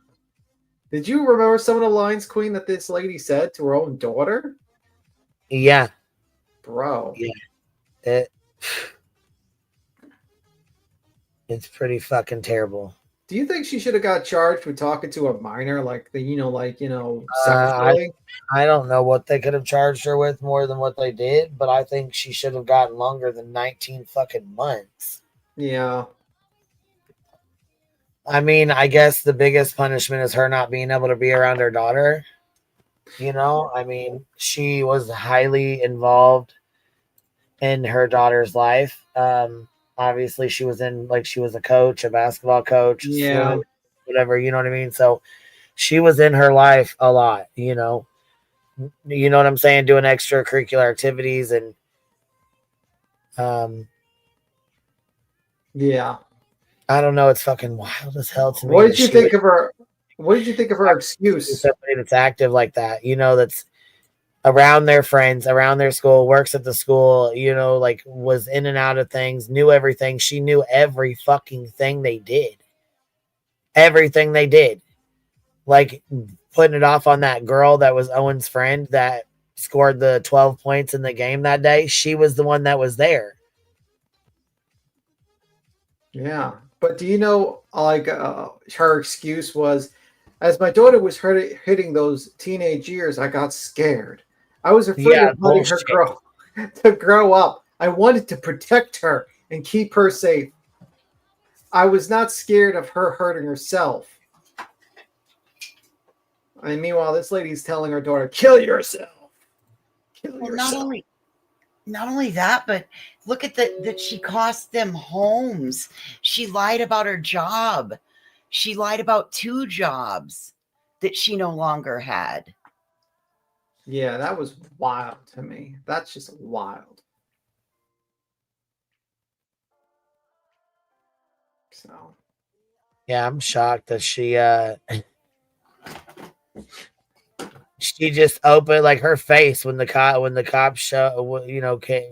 Did you remember some of the lines, Queen, that this lady said to her own daughter? Yeah. Bro. Yeah. It's pretty fucking terrible. Do you think she should have got charged with talking to a minor, sexually? I don't know what they could have charged her with more than what they did, but I think she should have gotten longer than 19 fucking months. Yeah. I mean, I guess the biggest punishment is her not being able to be around her daughter. You know, I mean, she was highly involved in her daughter's life. Obviously she was a coach, a basketball coach, swimming, whatever, you know what I mean? So she was in her life a lot, you know what I'm saying? Doing extracurricular activities and, yeah. I don't know. It's fucking wild as hell to me. What did you think of her? What did you think of her excuse? Somebody that's active like that, that's around their friends, around their school, works at the school, like was in and out of things, knew everything. She knew every fucking thing they did. Everything they did. Like putting it off on that girl that was Owen's friend that scored the 12 points in the game that day. She was the one that was there. Yeah. But do you know, like, her excuse was, as my daughter was hitting those teenage years, I got scared. I was afraid Yeah, of letting her bullshit. grow up. I wanted to protect her and keep her safe. I was not scared of her hurting herself. And meanwhile, this lady's telling her daughter, "Kill yourself. Kill Well, yourself." not only that, but look at that she cost them homes. She lied about her job. She lied about 2 jobs that she no longer had. Yeah, that was wild to me. That's just wild. So Yeah, I'm shocked that she just opened like her face when the cops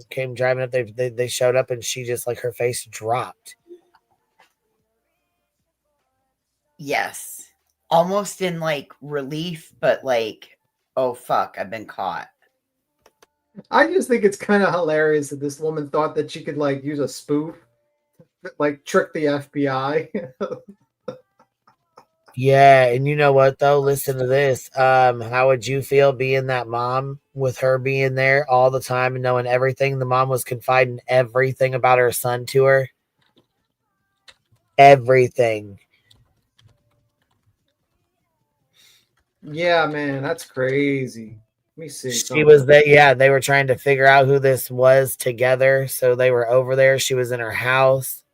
came driving up. They showed up and she just like her face dropped. Yes. Almost in like relief, but like, oh fuck, I've been caught. I just think it's kind of hilarious that this woman thought that she could like use a spoof, like trick the FBI. Yeah, and you know what though? Listen to this. How would you feel being that mom with her being there all the time and knowing everything? The mom was confiding everything about her son to her. Everything. Yeah, man, that's crazy. Let me see She was something. there. Yeah, they were trying to figure out who this was together. So they were over there. She was in her house.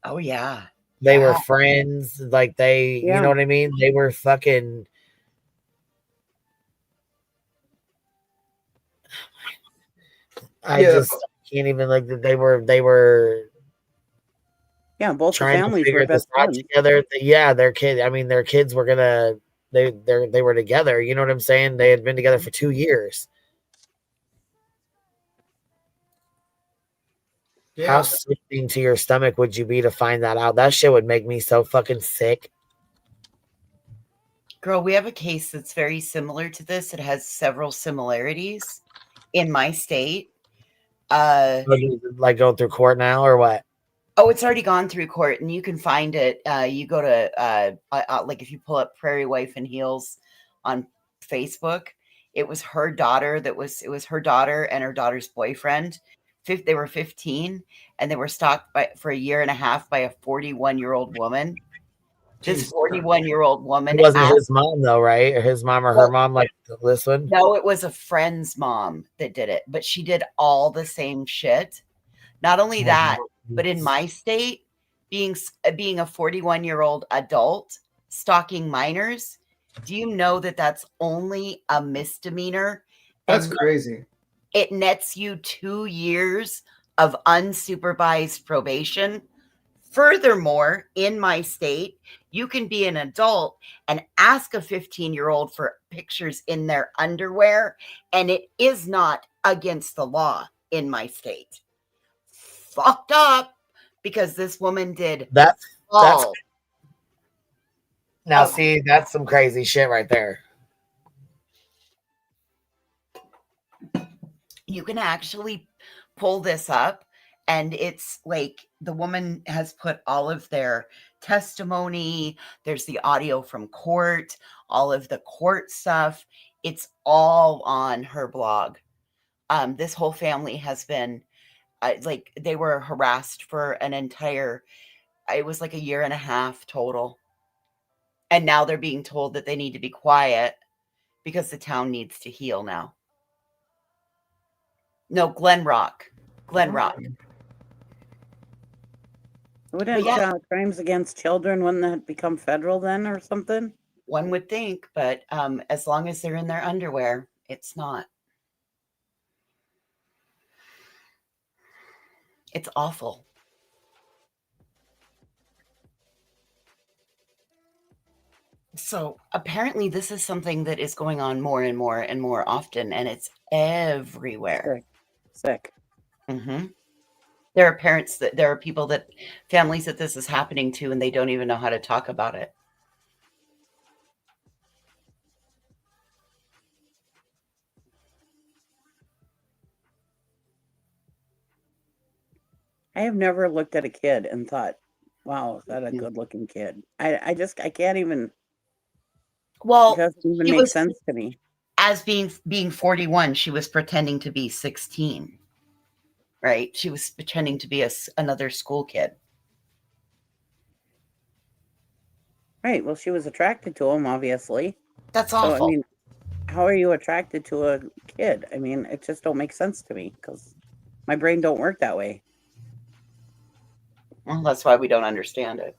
Oh yeah. They were Yeah. friends. Like you know Yeah. what I mean? They were fucking. I Yeah, just can't even like that. They were Yeah. Both the trying to families were figure this best out friends. together. Yeah, their kid. I mean, their kids were gonna. They were together. You know what I'm saying? They had been together for 2 years. How yeah. sickening to your stomach would you be to find that out? That shit would make me so fucking sick. Girl, we have a case that's very similar to this. It has several similarities in my state. Like going through court now or what? Oh, it's already gone through court, and you can find it. You go to like if you pull up Prairie Wife and Heels on Facebook, it was her daughter. It was her daughter and her daughter's boyfriend. They were 15, and they were stalked for a year and a half by a 41-year-old woman. This Jesus Christ. 41-year-old It woman wasn't asked. his mom though, right? Or his mom or her Well, mom, like this one. no, it was a friend's mom that did it, but she did all the same shit. Not only that, but in my state, being a 41-year-old adult stalking minors, do you know that that's only a misdemeanor, That's and crazy. it nets you 2 years of unsupervised probation? Furthermore, in my state, you can be an adult and ask a 15-year-old for pictures in their underwear, and it is not against the law in my state. Fucked up, because this woman did That's all now of. see, that's some crazy shit right there. You can actually pull this up, and it's like the woman has put all of their testimony. There's the audio from court, all of the court stuff. It's all on her blog. This whole family has been like, they were harassed for an entire, it was like a year and a half total. And now they're being told that they need to be quiet because the town needs to heal now. No, Glen Rock. Wouldn't Yeah, crimes against children, wouldn't that become federal then or something? one would think, but as long as they're in their underwear, it's not. It's awful. So apparently this is something that is going on more and more and more often, and it's everywhere. Sick. Mm-hmm. There are people that families that this is happening to, and they don't even know how to talk about it. I have never looked at a kid and thought, wow, is that a good looking kid? I can't even, it Well, doesn't even she make was, sense to me. as being 41, she was pretending to be 16, right? She was pretending to be another school kid. Right. Well, she was attracted to him, obviously. That's So, I awful. mean, how are you attracted to a kid? I mean, it just don't make sense to me because my brain don't work that way. Well, that's why we don't understand it.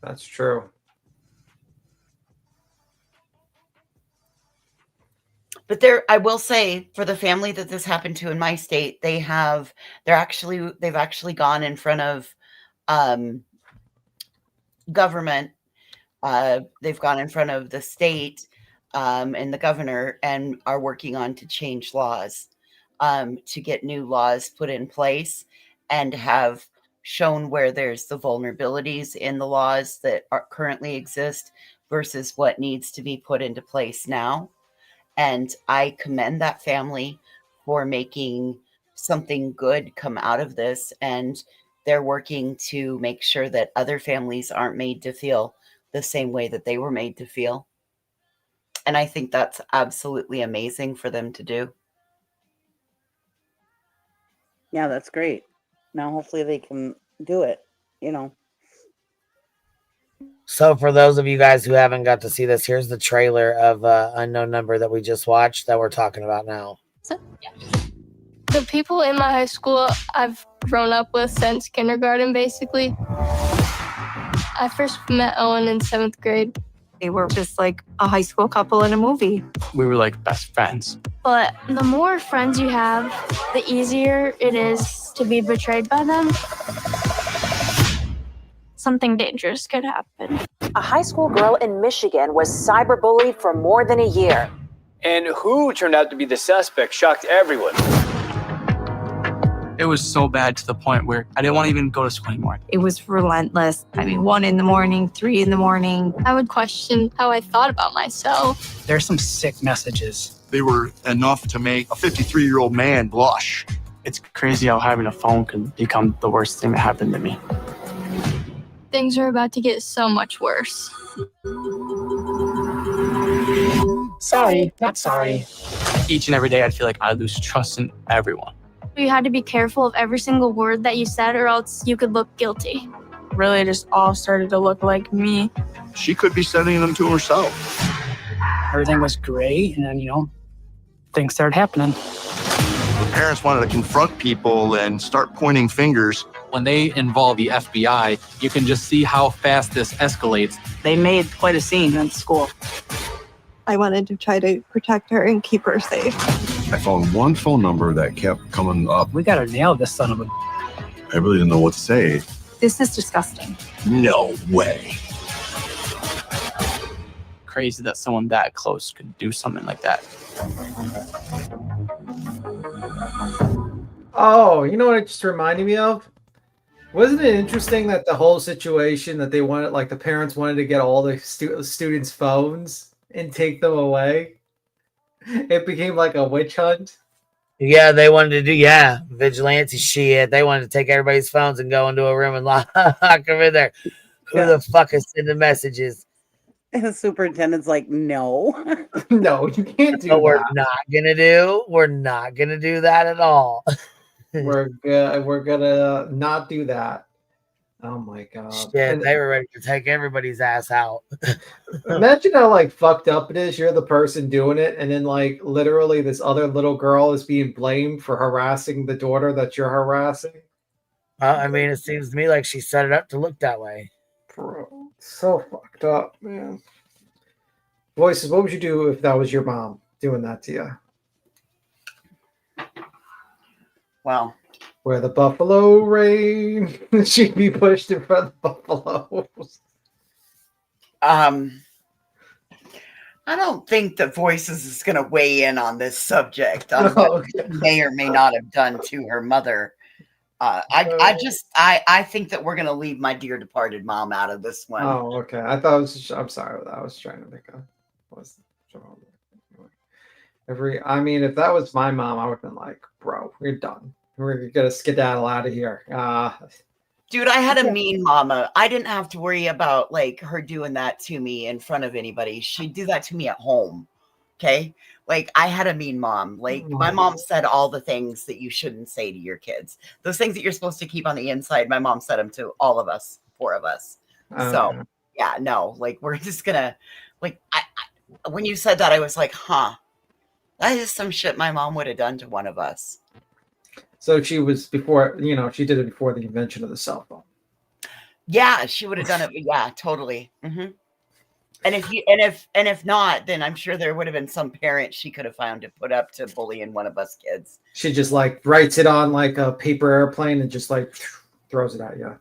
That's true. But I will say, for the family that this happened to in my state, they've actually gone in front of government. They've gone in front of the state and the governor, and are working on to change laws, to get new laws put in place, and have shown where there's the vulnerabilities in the laws that currently exist versus what needs to be put into place now. And I commend that family for making something good come out of this. And they're working to make sure that other families aren't made to feel the same way that they were made to feel. And I think that's absolutely amazing for them to do. Yeah, that's great. Now, hopefully, they can do it, you know. So for those of you guys who haven't got to see this, here's the trailer of Unknown Number that we just watched that we're talking about now. The people in my high school I've grown up with since kindergarten, basically. I first met Owen in 7th grade. They were just like a high school couple in a movie. We were like best friends. But the more friends you have, the easier it is to be betrayed by them. Something dangerous could happen. A high school girl in Michigan was cyberbullied for more than a year. And who turned out to be the suspect shocked everyone. It was so bad to the point where I didn't want to even go to school anymore. It was relentless. I mean, 1 a.m, 3 a.m. I would question how I thought about myself. There's some sick messages. They were enough to make a 53-year-old man blush. It's crazy how having a phone could become the worst thing that happened to me. Things are about to get so much worse. Sorry, not sorry. Each and every day, I'd feel like I lose trust in everyone. You had to be careful of every single word that you said, or else you could look guilty. Really just all started to look like me. She could be sending them to herself. Everything was great, and then, things started happening. The parents wanted to confront people and start pointing fingers. When they involve the FBI, you can just see how fast this escalates. They made quite a scene at school. I wanted to try to protect her and keep her safe. I found one phone number that kept coming up. We gotta nail this son of a... I really didn't know what to say. This is disgusting. No way. Crazy that someone that close could do something like that. Oh, you know what it just reminded me of? Wasn't it interesting that the whole situation that they wanted, like the parents wanted to get all the students' phones and take them away? It became like a witch hunt. Yeah, they wanted to do, vigilante shit. They wanted to take everybody's phones and go into a room and lock them in there. Who the fuck is sending messages? And the superintendent's like, no. No, you can't do that. We're not gonna do that at all. We're gonna not do that. Oh my god. Shit, they were ready to take everybody's ass out. Imagine how fucked up it is. You're the person doing it, and then literally this other little girl is being blamed for harassing the daughter that you're harassing. I mean, it seems to me like she set it up to look that way. Bro, so fucked up, man. Voices, what would you do if that was your mom doing that to you? Well, where the buffalo rain, she'd be pushed in front of the buffaloes. I don't think the Voices is going to weigh in on this subject on what she may or may not have done to her mother. I think that we're going to leave my dear departed mom out of this one. Oh, okay. I thought it was. I'm sorry. I was trying to think of what's wrong. I mean, if that was my mom, I would have been like, "Bro, we're done. We're gonna skedaddle out of here." Dude, I had a mean mama. I didn't have to worry about like her doing that to me in front of anybody. She'd do that to me at home. Okay. Like I had a mean mom. Like my mom said all the things that you shouldn't say to your kids. Those things that you're supposed to keep on the inside. My mom said them to all of us, 4 of us. So yeah, no, like we're just gonna like when you said that, I was like, huh, that is some shit my mom would have done to one of us. So she was before, she did it before the invention of the cell phone. Yeah, she would have done it. Yeah, totally. Mm-hmm. And if not, then I'm sure there would have been some parent she could have found to put up to bullying one of us kids. She just like writes it on like a paper airplane and just like throws it at you.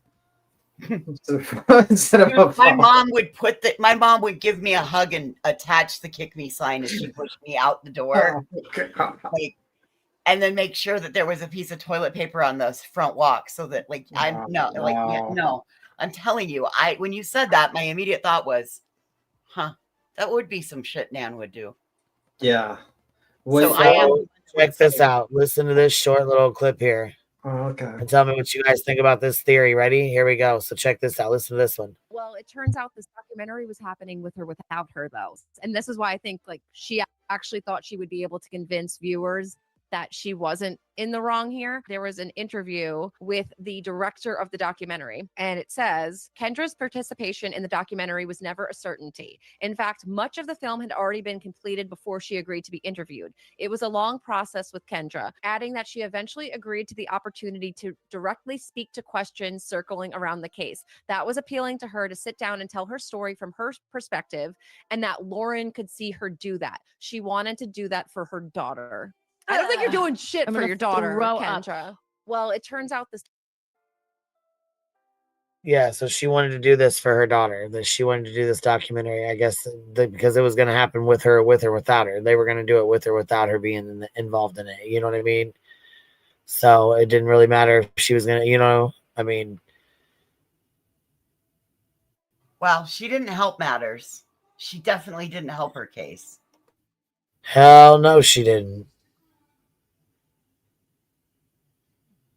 Instead of my mom would give me a hug and attach the kick me sign as she pushed me out the door. Like, and then make sure that there was a piece of toilet paper on the front walk so that like I'm telling you, when you said that, my immediate thought was, huh, that would be some shit Nan would do. Yeah. Check this out. Listen to this short little clip here. Oh, okay. And tell me what you guys think about this theory. Ready? Here we go. So check this out. Listen to this one. Well, it turns out this documentary was happening with her without her, though. And this is why I think like she actually thought she would be able to convince viewers that she wasn't in the wrong here. There was an interview with the director of the documentary, and it says, Kendra's participation in the documentary was never a certainty. In fact, much of the film had already been completed before she agreed to be interviewed. It was a long process with Kendra, adding that she eventually agreed to the opportunity to directly speak to questions circling around the case. That was appealing to her to sit down and tell her story from her perspective, and that Lauren could see her do that. She wanted to do that for her daughter. I don't think you're doing shit for your daughter, Kendra. Well, it turns out this. Yeah, so she wanted to do this for her daughter. That she wanted to do this documentary, I guess, because it was going to happen with her, without her. They were going to do it with or without her being involved in it. You know what I mean? So it didn't really matter if she was going to, I mean. Well, she didn't help matters. She definitely didn't help her case. Hell no, she didn't.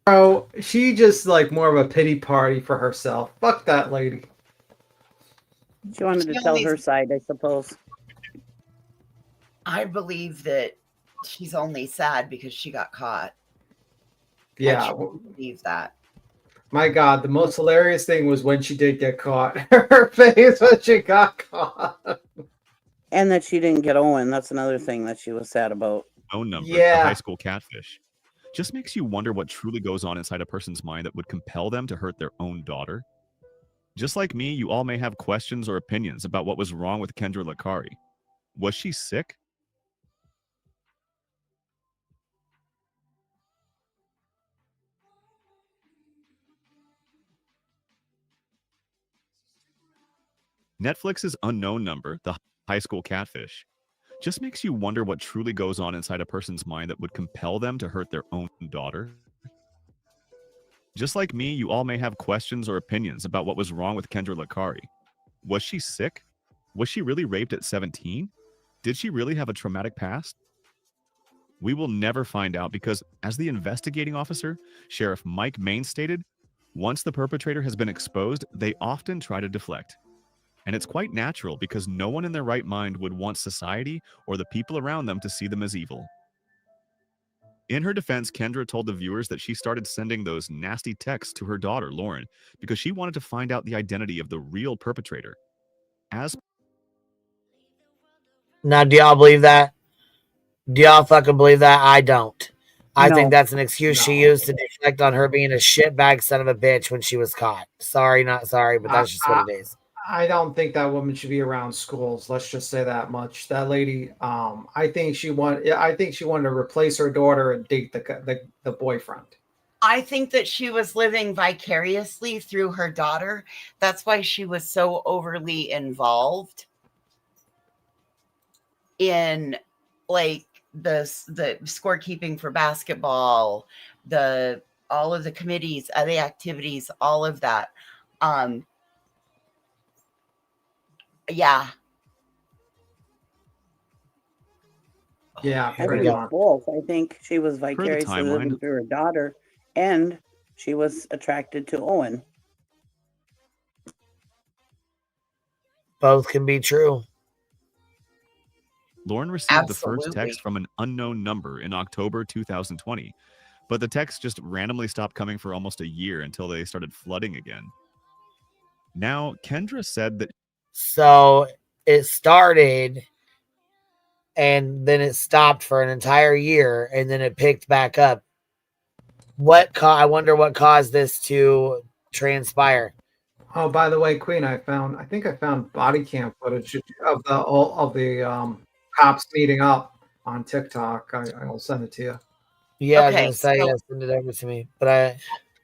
Oh, she just like more of a pity party for herself. Fuck that lady. She wanted to tell her side, I suppose. I believe that she's only sad because she got caught. Yeah. I believe that. My God, the most hilarious thing was when she did get caught. Her face when she got caught. And that she didn't get Owen. That's another thing that she was sad about. Phone number, the high school catfish. Just makes you wonder what truly goes on inside a person's mind that would compel them to hurt their own daughter. Just like me, you all may have questions or opinions about what was wrong with Kendra Lakari. Was she sick? Netflix's Unknown Number, the high school catfish, just makes you wonder what truly goes on inside a person's mind that would compel them to hurt their own daughter. Just like me, you all may have questions or opinions about what was wrong with Kendra Lakari. Was she sick? Was she really raped at 17? Did she really have a traumatic past? We will never find out because, as the investigating officer, Sheriff Mike Main stated, once the perpetrator has been exposed, they often try to deflect. And it's quite natural because no one in their right mind would want society or the people around them to see them as evil. In her defense, Kendra told the viewers that she started sending those nasty texts to her daughter, Lauren, because she wanted to find out the identity of the real perpetrator. Now, do y'all believe that? Do y'all fucking believe that? I don't. I think that's an excuse she used to deflect on her being a shitbag son of a bitch when she was caught. Sorry, not sorry, but that's just what it is. I don't think that woman should be around schools. Let's just say that much. That lady, I think she wanted to replace her daughter and date the boyfriend. I think that she was living vicariously through her daughter. That's why she was so overly involved in like the scorekeeping for basketball, all of the committees, the activities, all of that. Yeah. Yeah, I think it's both. I think she was vicariously living through her daughter, and she was attracted to Owen. Both can be true. Lauren received the first text from an unknown number in October 2020, but the text just randomly stopped coming for almost a year until they started flooding again. Now, Kendra said that. So it started and then it stopped for an entire year and then it picked back up. I wonder what caused this to transpire. Oh, by the way, Queen, I think I found body cam footage of the cops meeting up on TikTok. I'll send it to you. Yeah, Okay, I was gonna say, yeah, send it over to me. But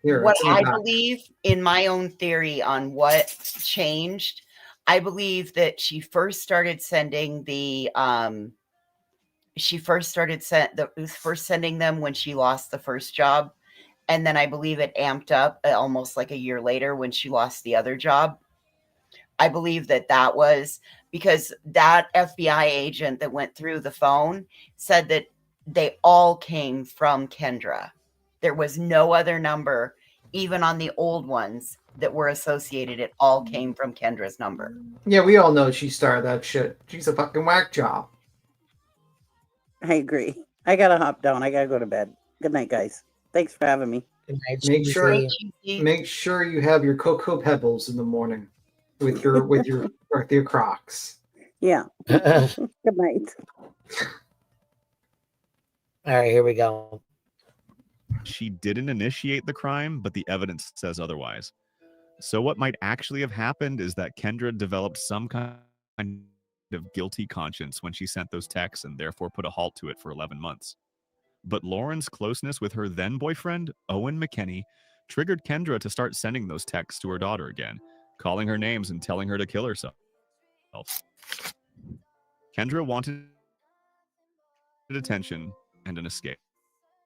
what I believe in my own theory on what changed, I believe that she first started sending sending them when she lost the first job. And then I believe it amped up almost like a year later when she lost the other job. I believe that was because that FBI agent that went through the phone said that they all came from Kendra. There was no other number, even on the old ones that were associated. It all came from Kendra's number. Yeah, we all know she started that shit. She's a fucking whack job. I agree. I gotta hop down. I gotta go to bed. Good night, guys. Thanks for having me. Make sure you have your cocoa pebbles in the morning with your Crocs. Yeah. Good night. All right, here we go. She didn't initiate the crime, but the evidence says otherwise. So what might actually have happened is that Kendra developed some kind of guilty conscience when she sent those texts and therefore put a halt to it for 11 months. But Lauren's closeness with her then boyfriend, Owen McKinney, triggered Kendra to start sending those texts to her daughter again, calling her names and telling her to kill herself. Kendra wanted attention and an escape.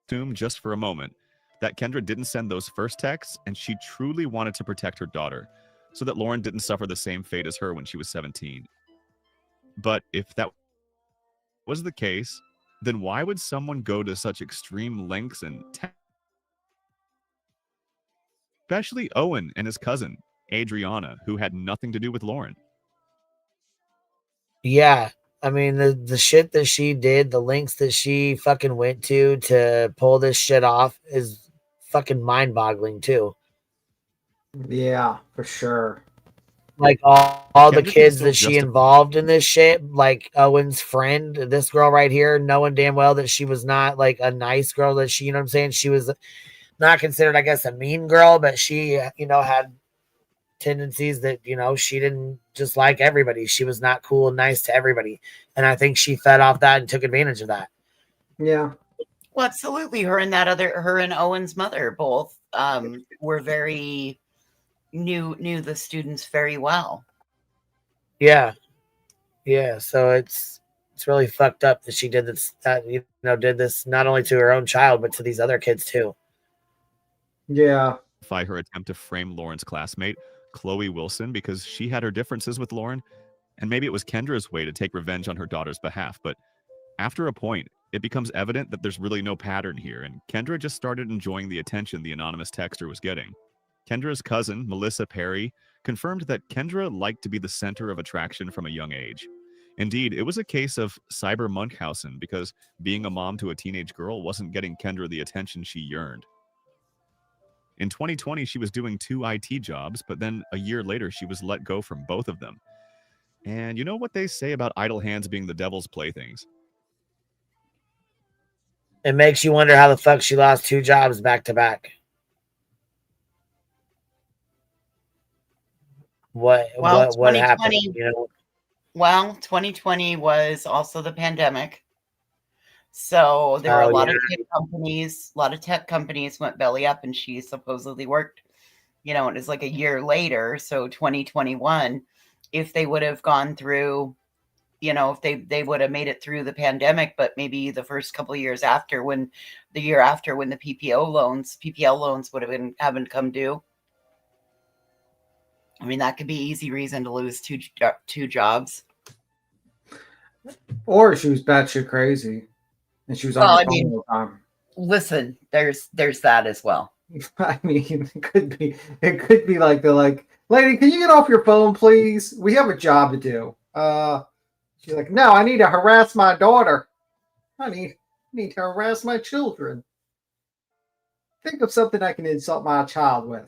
Assume just for a moment that Kendra didn't send those first texts and she truly wanted to protect her daughter so that Lauren didn't suffer the same fate as her when she was 17. But if that was the case, then why would someone go to such extreme lengths and especially Owen and his cousin, Adriana, who had nothing to do with Lauren? Yeah. I mean, the shit that she did, the lengths that she fucking went to pull this shit off is fucking mind-boggling too. Yeah, for sure. Like all the kids that she involved in this shit, like Owen's friend, this girl right here, knowing damn well that she was not like a nice girl, that she, you know what I'm saying? She was not considered, I guess, a mean girl, but she, had tendencies that, she didn't just like everybody. She was not cool and nice to everybody. And I think she fed off that and took advantage of that. Yeah. Well, absolutely. Her and Owen's mother both were very knew the students very well. Yeah. So it's really fucked up that she did this, did this not only to her own child, but to these other kids too. Yeah. Her attempt to frame Lauren's classmate, Chloe Wilson, because she had her differences with Lauren, and maybe it was Kendra's way to take revenge on her daughter's behalf. But after a point, it becomes evident that there's really no pattern here, and Kendra just started enjoying the attention the anonymous texter was getting. Kendra's cousin, Melissa Perry, confirmed that Kendra liked to be the center of attraction from a young age. Indeed, it was a case of cyber Munchausen, because being a mom to a teenage girl wasn't getting Kendra the attention she yearned. In 2020, she was doing 2 IT jobs, but then a year later, she was let go from both of them. And you know what they say about idle hands being the devil's playthings? It makes you wonder how the fuck she lost 2 jobs back to back. What Well, what happened? 2020 You know, well, 2020 was also the pandemic. So there were oh yeah, a lot of tech companies went belly up, and she supposedly worked, it was like a year later, so 2021, if they would have gone through, if they would have made it through the pandemic, but maybe the first couple of years after, when the year after, when the PPL loans would have haven't come due. I mean, that could be easy reason to lose two jobs. Or she was batshit crazy and she was on Well, her I phone mean, all the time. listen, there's that as well. I mean, it could be like they're like, lady, can you get off your phone, please? We have a job to do. She's like, no, I need to harass my daughter. I need to harass my children. Think of something I can insult my child with.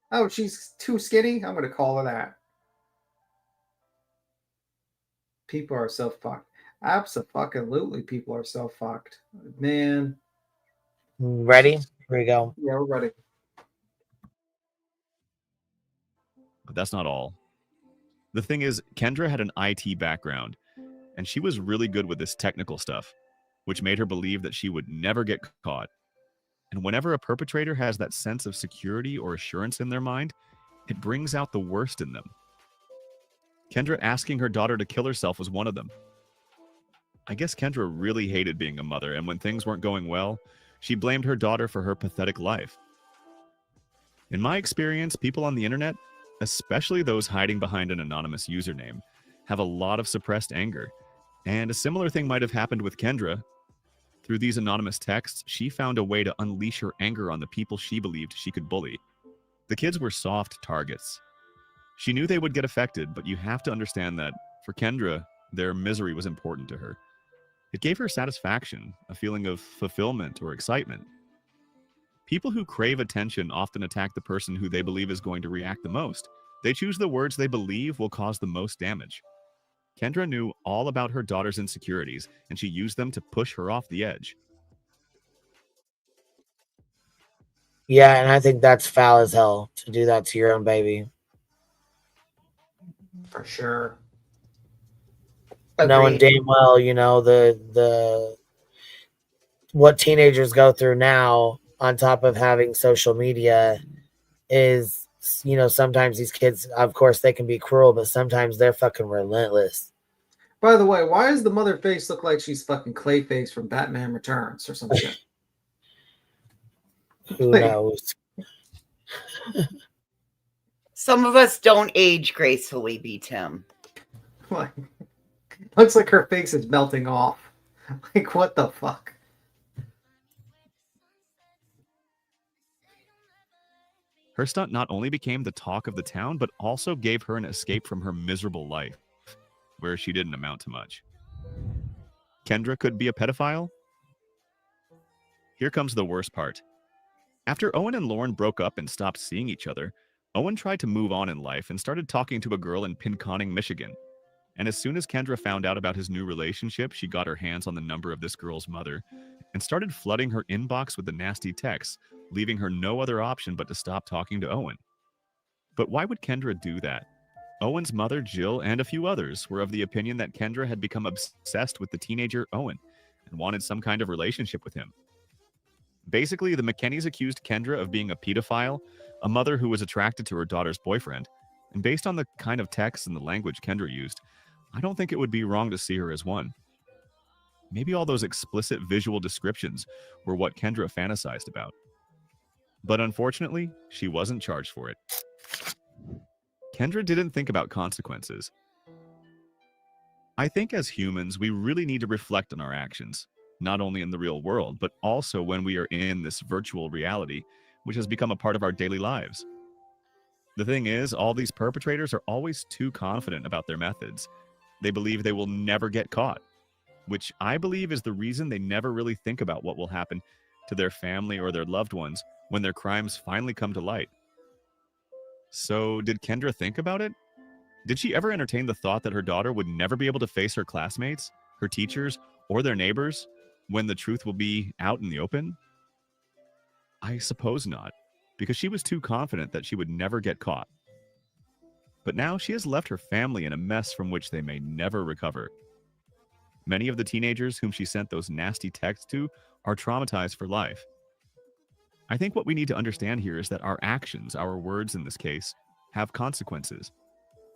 Oh, she's too skinny? I'm gonna call her that. People are so fucked. Absolutely, people are so fucked. Man. ready? Here we go. Yeah, we're ready. But that's not all. The thing is, Kendra had an IT background, and she was really good with this technical stuff, which made her believe that she would never get caught. And whenever a perpetrator has that sense of security or assurance in their mind, it brings out the worst in them. Kendra asking her daughter to kill herself was one of them. I guess Kendra really hated being a mother, and when things weren't going well, she blamed her daughter for her pathetic life. In my experience, people on the internet, especially those hiding behind an anonymous username, have a lot of suppressed anger. And a similar thing might have happened with Kendra. Through these anonymous texts, she found a way to unleash her anger on the people she believed she could bully. The kids were soft targets. She knew they would get affected, but you have to understand that, for Kendra, their misery was important to her. It gave her satisfaction, a feeling of fulfillment or excitement. People who crave attention often attack the person who they believe is going to react the most. They choose the words they believe will cause the most damage. Kendra knew all about her daughter's insecurities, and she used them to push her off the edge. Yeah, and I think that's foul as hell to do that to your own baby. For sure. Knowing damn well, you know, the what teenagers go through now, on top of having social media, is, you know, sometimes these kids, of course, they can be cruel, but sometimes they're fucking relentless. By the way, why does the mother face look like she's fucking Clayface from Batman Returns or some shit? Who knows? Some of us don't age gracefully, B. Tim. Like, looks like her face is melting off. Like, what the fuck? Her stunt not only became the talk of the town, but also gave her an escape from her miserable life, where she didn't amount to much. Kendra could be a pedophile? Here comes the worst part. After Owen and Lauren broke up and stopped seeing each other, Owen tried to move on in life and started talking to a girl in Pinconning, Michigan. And as soon as Kendra found out about his new relationship, she got her hands on the number of this girl's mother and started flooding her inbox with the nasty texts, leaving her no other option but to stop talking to Owen. But why would Kendra do that? Owen's mother, Jill, and a few others were of the opinion that Kendra had become obsessed with the teenager Owen and wanted some kind of relationship with him. Basically, the McKennies accused Kendra of being a pedophile, a mother who was attracted to her daughter's boyfriend, and based on the kind of texts and the language Kendra used, I don't think it would be wrong to see her as one. Maybe all those explicit visual descriptions were what Kendra fantasized about. But unfortunately, she wasn't charged for it. Kendra didn't think about consequences. I think as humans, we really need to reflect on our actions, not only in the real world, but also when we are in this virtual reality, which has become a part of our daily lives. The thing is, all these perpetrators are always too confident about their methods. They believe they will never get caught, which I believe is the reason they never really think about what will happen to their family or their loved ones when their crimes finally come to light. So, did Kendra think about it? Did she ever entertain the thought that her daughter would never be able to face her classmates, her teachers, or their neighbors when the truth will be out in the open? I suppose not, because she was too confident that she would never get caught. But now she has left her family in a mess from which they may never recover. Many of the teenagers whom she sent those nasty texts to are traumatized for life. I think what we need to understand here is that our actions, our words in this case, have consequences.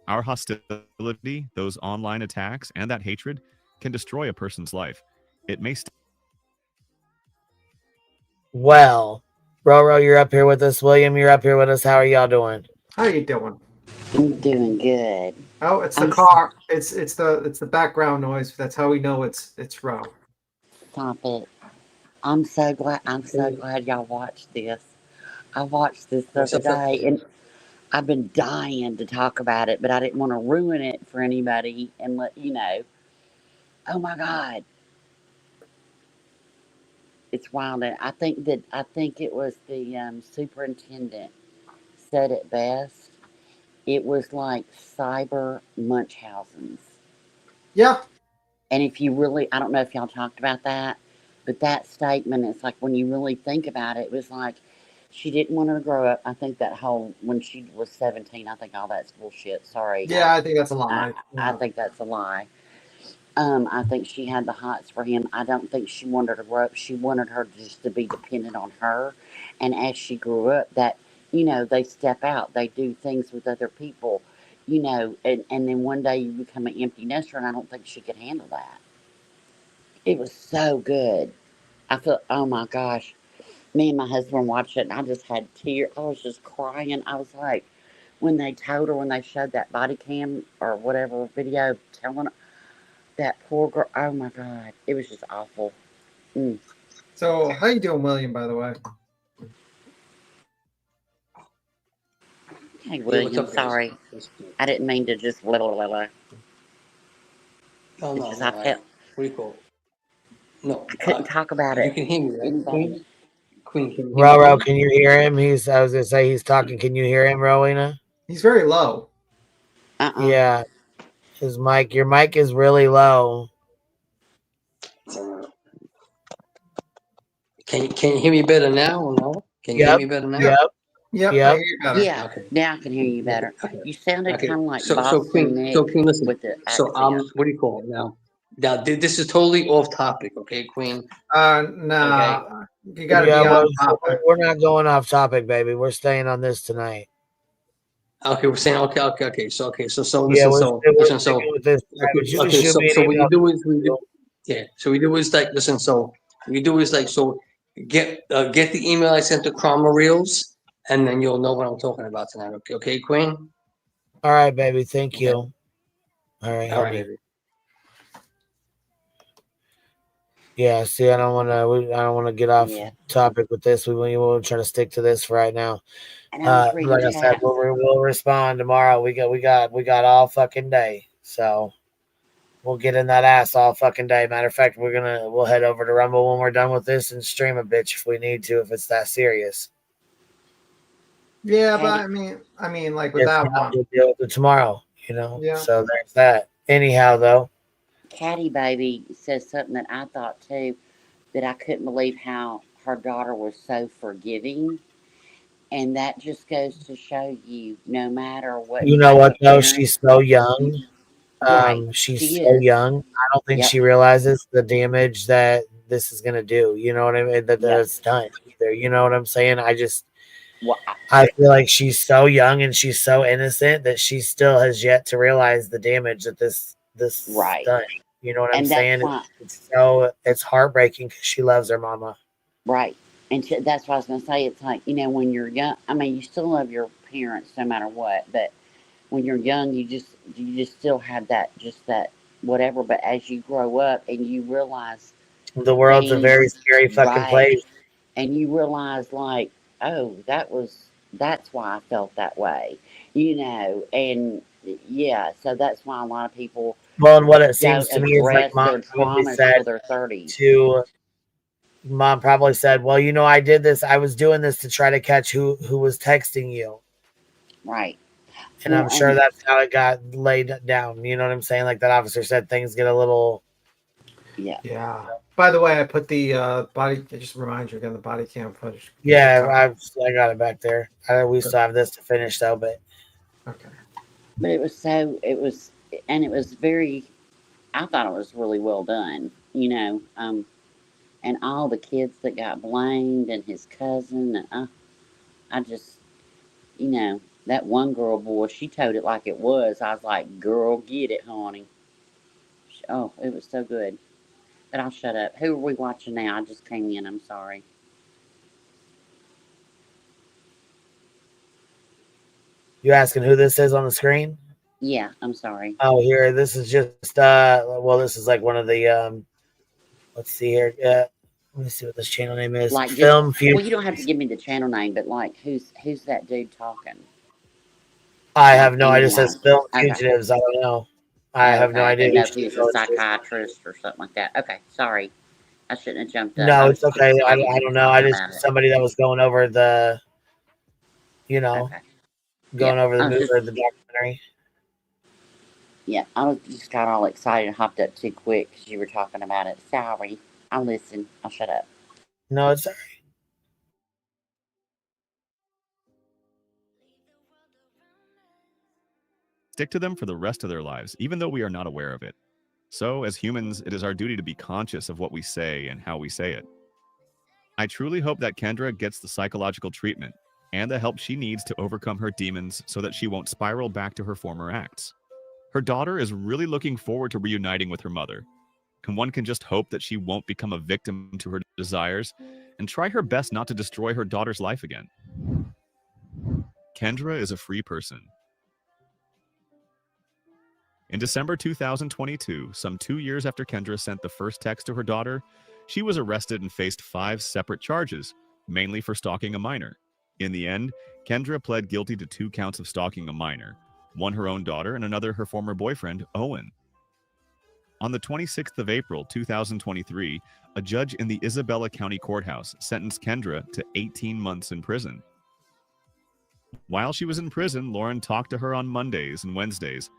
Our hostility, those online attacks, and that hatred can destroy a person's life. It may Well, Roro, you're up here with us. William, you're up here with us. How are y'all doing? How you doing? I'm doing good. Oh, it's the car. It's the background noise. That's how we know it's Ro. Stop it. I'm so glad y'all watched this. I watched this the other day, and I've been dying to talk about it, but I didn't want to ruin it for anybody and let you know. Oh my God. It's wild. And I think it was the superintendent said it best. It was like cyber Munchausen's. Yeah. And if you really, I don't know if y'all talked about that, but that statement, it's like when you really think about it, it was like she didn't want her to grow up. I think that whole, when she was 17, I think all that's bullshit. Sorry. Yeah, I think that's a lie. I think that's a lie. I think she had the hots for him. I don't think she wanted her to grow up. She wanted her just to be dependent on her. And as she grew up, that, they step out. They do things with other people, and then one day you become an empty nester, and I don't think she could handle that. It was so good. I feel, oh my gosh. Me and my husband watched it, and I just had tears. I was just crying. I was like, when they told her, when they showed that body cam or whatever video telling her, that poor girl, oh my God, it was just awful. So, how you doing, William, by the way? Hey, William, sorry. I didn't mean to just blah, blah, blah, blah. Oh, It's no, just, no, I felt, what do you call it? No, I couldn't talk about you it. can hear me, right? Anybody. Queen, can you hear me? Roro, can you hear him? I was gonna say he's talking. Can you hear him, Rowena? He's very low. Yeah. Your mic is really low. Can you hear me better now or no? Can you hear me better now? Yep. I hear you better. Yeah, now I can hear you better. You sounded Okay. kind of like So Boston Queen, Nick listen. with the So accent. what do you call it now? Now this is totally off topic, okay, Queen? Nah. Okay. You got to be on topic. We're not going off topic, baby. We're staying on this tonight. Okay, we're saying okay. So Yeah, listen, we're listen, sticking with this. But you can okay, shoot me an so what email. you do is so we do is like listen, so what you do is like so get the email I sent to Karma Reels, and then you'll know what I'm talking about tonight. Okay, Queen. All right, baby. Thank you. All right, All right, honey. baby. Yeah, see, I don't want to get off topic with this. We'll try to stick to this for right now. And I was reading like I said, we'll respond tomorrow. We got all fucking day, so we'll get in that ass all fucking day. Matter of fact, we'll head over to Rumble when we're done with this and stream a bitch if we need to, if it's that serious. Yeah, but I mean, like with that one, we'll deal with it tomorrow. Yeah. So there's that. Anyhow, though. Caddy Baby says something that I thought too, that I couldn't believe how her daughter was so forgiving. And that just goes to show you, no matter what You know type what of though? parent. She's so young. Right. She's She so is. young. I don't think Yep. she realizes the damage that this is gonna do. You know what I mean? That it's done either. You know what I'm saying? I feel like she's so young and she's so innocent that she still has yet to realize the damage that this Right. done. You know what I'm And that's saying? why- It's heartbreaking because she loves her mama. Right. And that's what I was going to say. It's like, when you're young, I mean, you still love your parents no matter what, but when you're young, you just still have that whatever. But as you grow up and you realize The world's a very scary fucking place. And you realize, like, oh, that's why I felt that way, and yeah, so that's why a lot of people Well, and what it seems don't to me is like address mom their probably traumas said till their 30s. Mom probably said, well, I did this. I was doing this to try to catch who was texting you. Right. And I'm sure that's how it got laid down. You know what I'm saying? Like that officer said, things get a little. Yeah. By the way, I put the body. Just remind you again the body cam footage. Yeah, I got it back there. We still have this to finish though, but okay. But it was and it was very, I thought it was really well done, and all the kids that got blamed and his cousin, and I just, that one girl, boy, she told it like it was. I was like, girl, get it, honey. Oh, it was so good. But I'll shut up. Who are we watching now? I just came in. I'm sorry. You asking who this is on the screen? Yeah, I'm sorry. Oh, here. This is just this is like one of the let's see here. Let me see what this channel name is. Like Film Future. Well, you don't have to give me the channel name, but like who's that dude talking? I have no idea. It says Film Okay. Fugitives. I don't know. I have no idea. I didn't know if he was a psychiatrist or something like that. Okay, sorry. I shouldn't have jumped up. No, it's okay. I don't know. I just somebody that was going over the, going over the movie or the documentary. Yeah, I just got all excited and hopped up too quick because you were talking about it. Sorry. I'll listen. I'll shut up. No, it's all right. Stick to them for the rest of their lives, even though we are not aware of it. So, as humans, it is our duty to be conscious of what we say and how we say it. I truly hope that Kendra gets the psychological treatment and the help she needs to overcome her demons so that she won't spiral back to her former acts. Her daughter is really looking forward to reuniting with her mother, and one can just hope that she won't become a victim to her desires and try her best not to destroy her daughter's life again. Kendra is a free person. In December 2022, some 2 years after Kendra sent the first text to her daughter, she was arrested and faced 5 separate charges, mainly for stalking a minor. In the end, Kendra pled guilty to 2 counts of stalking a minor, one her own daughter and another her former boyfriend, Owen. On the 26th of April 2023, a judge in the Isabella County Courthouse sentenced Kendra to 18 months in prison. While she was in prison, Lauren talked to her on Mondays and Wednesdays.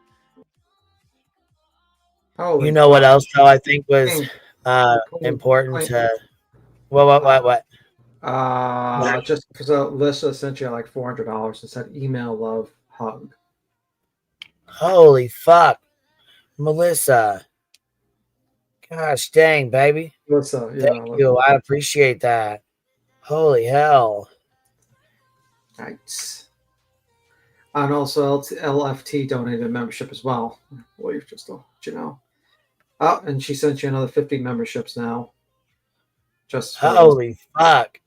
You know what else, though, I think was important to... What? Just because Alyssa sent you like $400 and said email, love, hug. Holy fuck. Melissa. Gosh dang, baby. Melissa, yeah. Thank you. I appreciate that. Holy hell. Nice. And also LFT donated membership as well. Well, you've just let you know. Oh, and she sent you another 50 memberships now. Just holy fuck.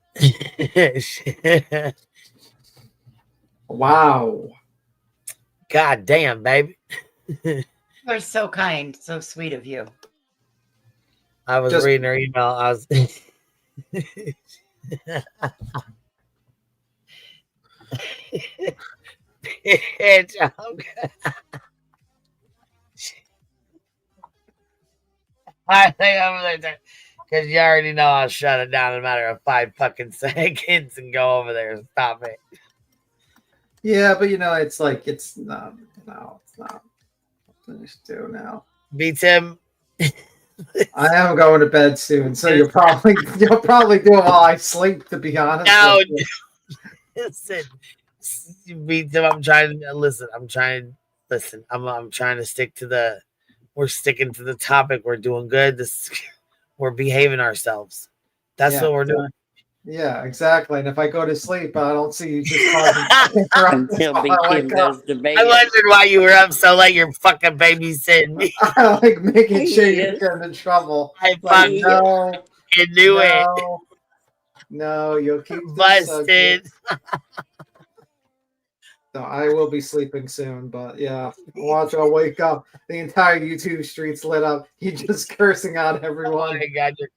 Wow. God damn, baby. You're so kind, so sweet of you. I was reading her email. I was bitch. I think I'm there because you already know I'll shut it down in a matter of 5 fucking seconds and go over there and stop it. Yeah, but it's like it's not. It's not. What you do now? Beats him. I am going to bed soon, so you'll probably do it while I sleep. To be honest. No, listen, Beats him. I'm trying to stick to the. We're sticking to the topic. We're doing good. We're behaving ourselves. That's what we're doing. Yeah, exactly. And if I go to sleep, I don't see you just causing until Kim goes to bed. I wondered why you were up so late. You're fucking babysitting me. I like making sure you get in trouble. I fucking you knew it. No, you'll keep busted. So I will be sleeping soon, but yeah, watch. I'll wake up. The entire YouTube street's lit up. You just cursing out everyone. Oh my God, you're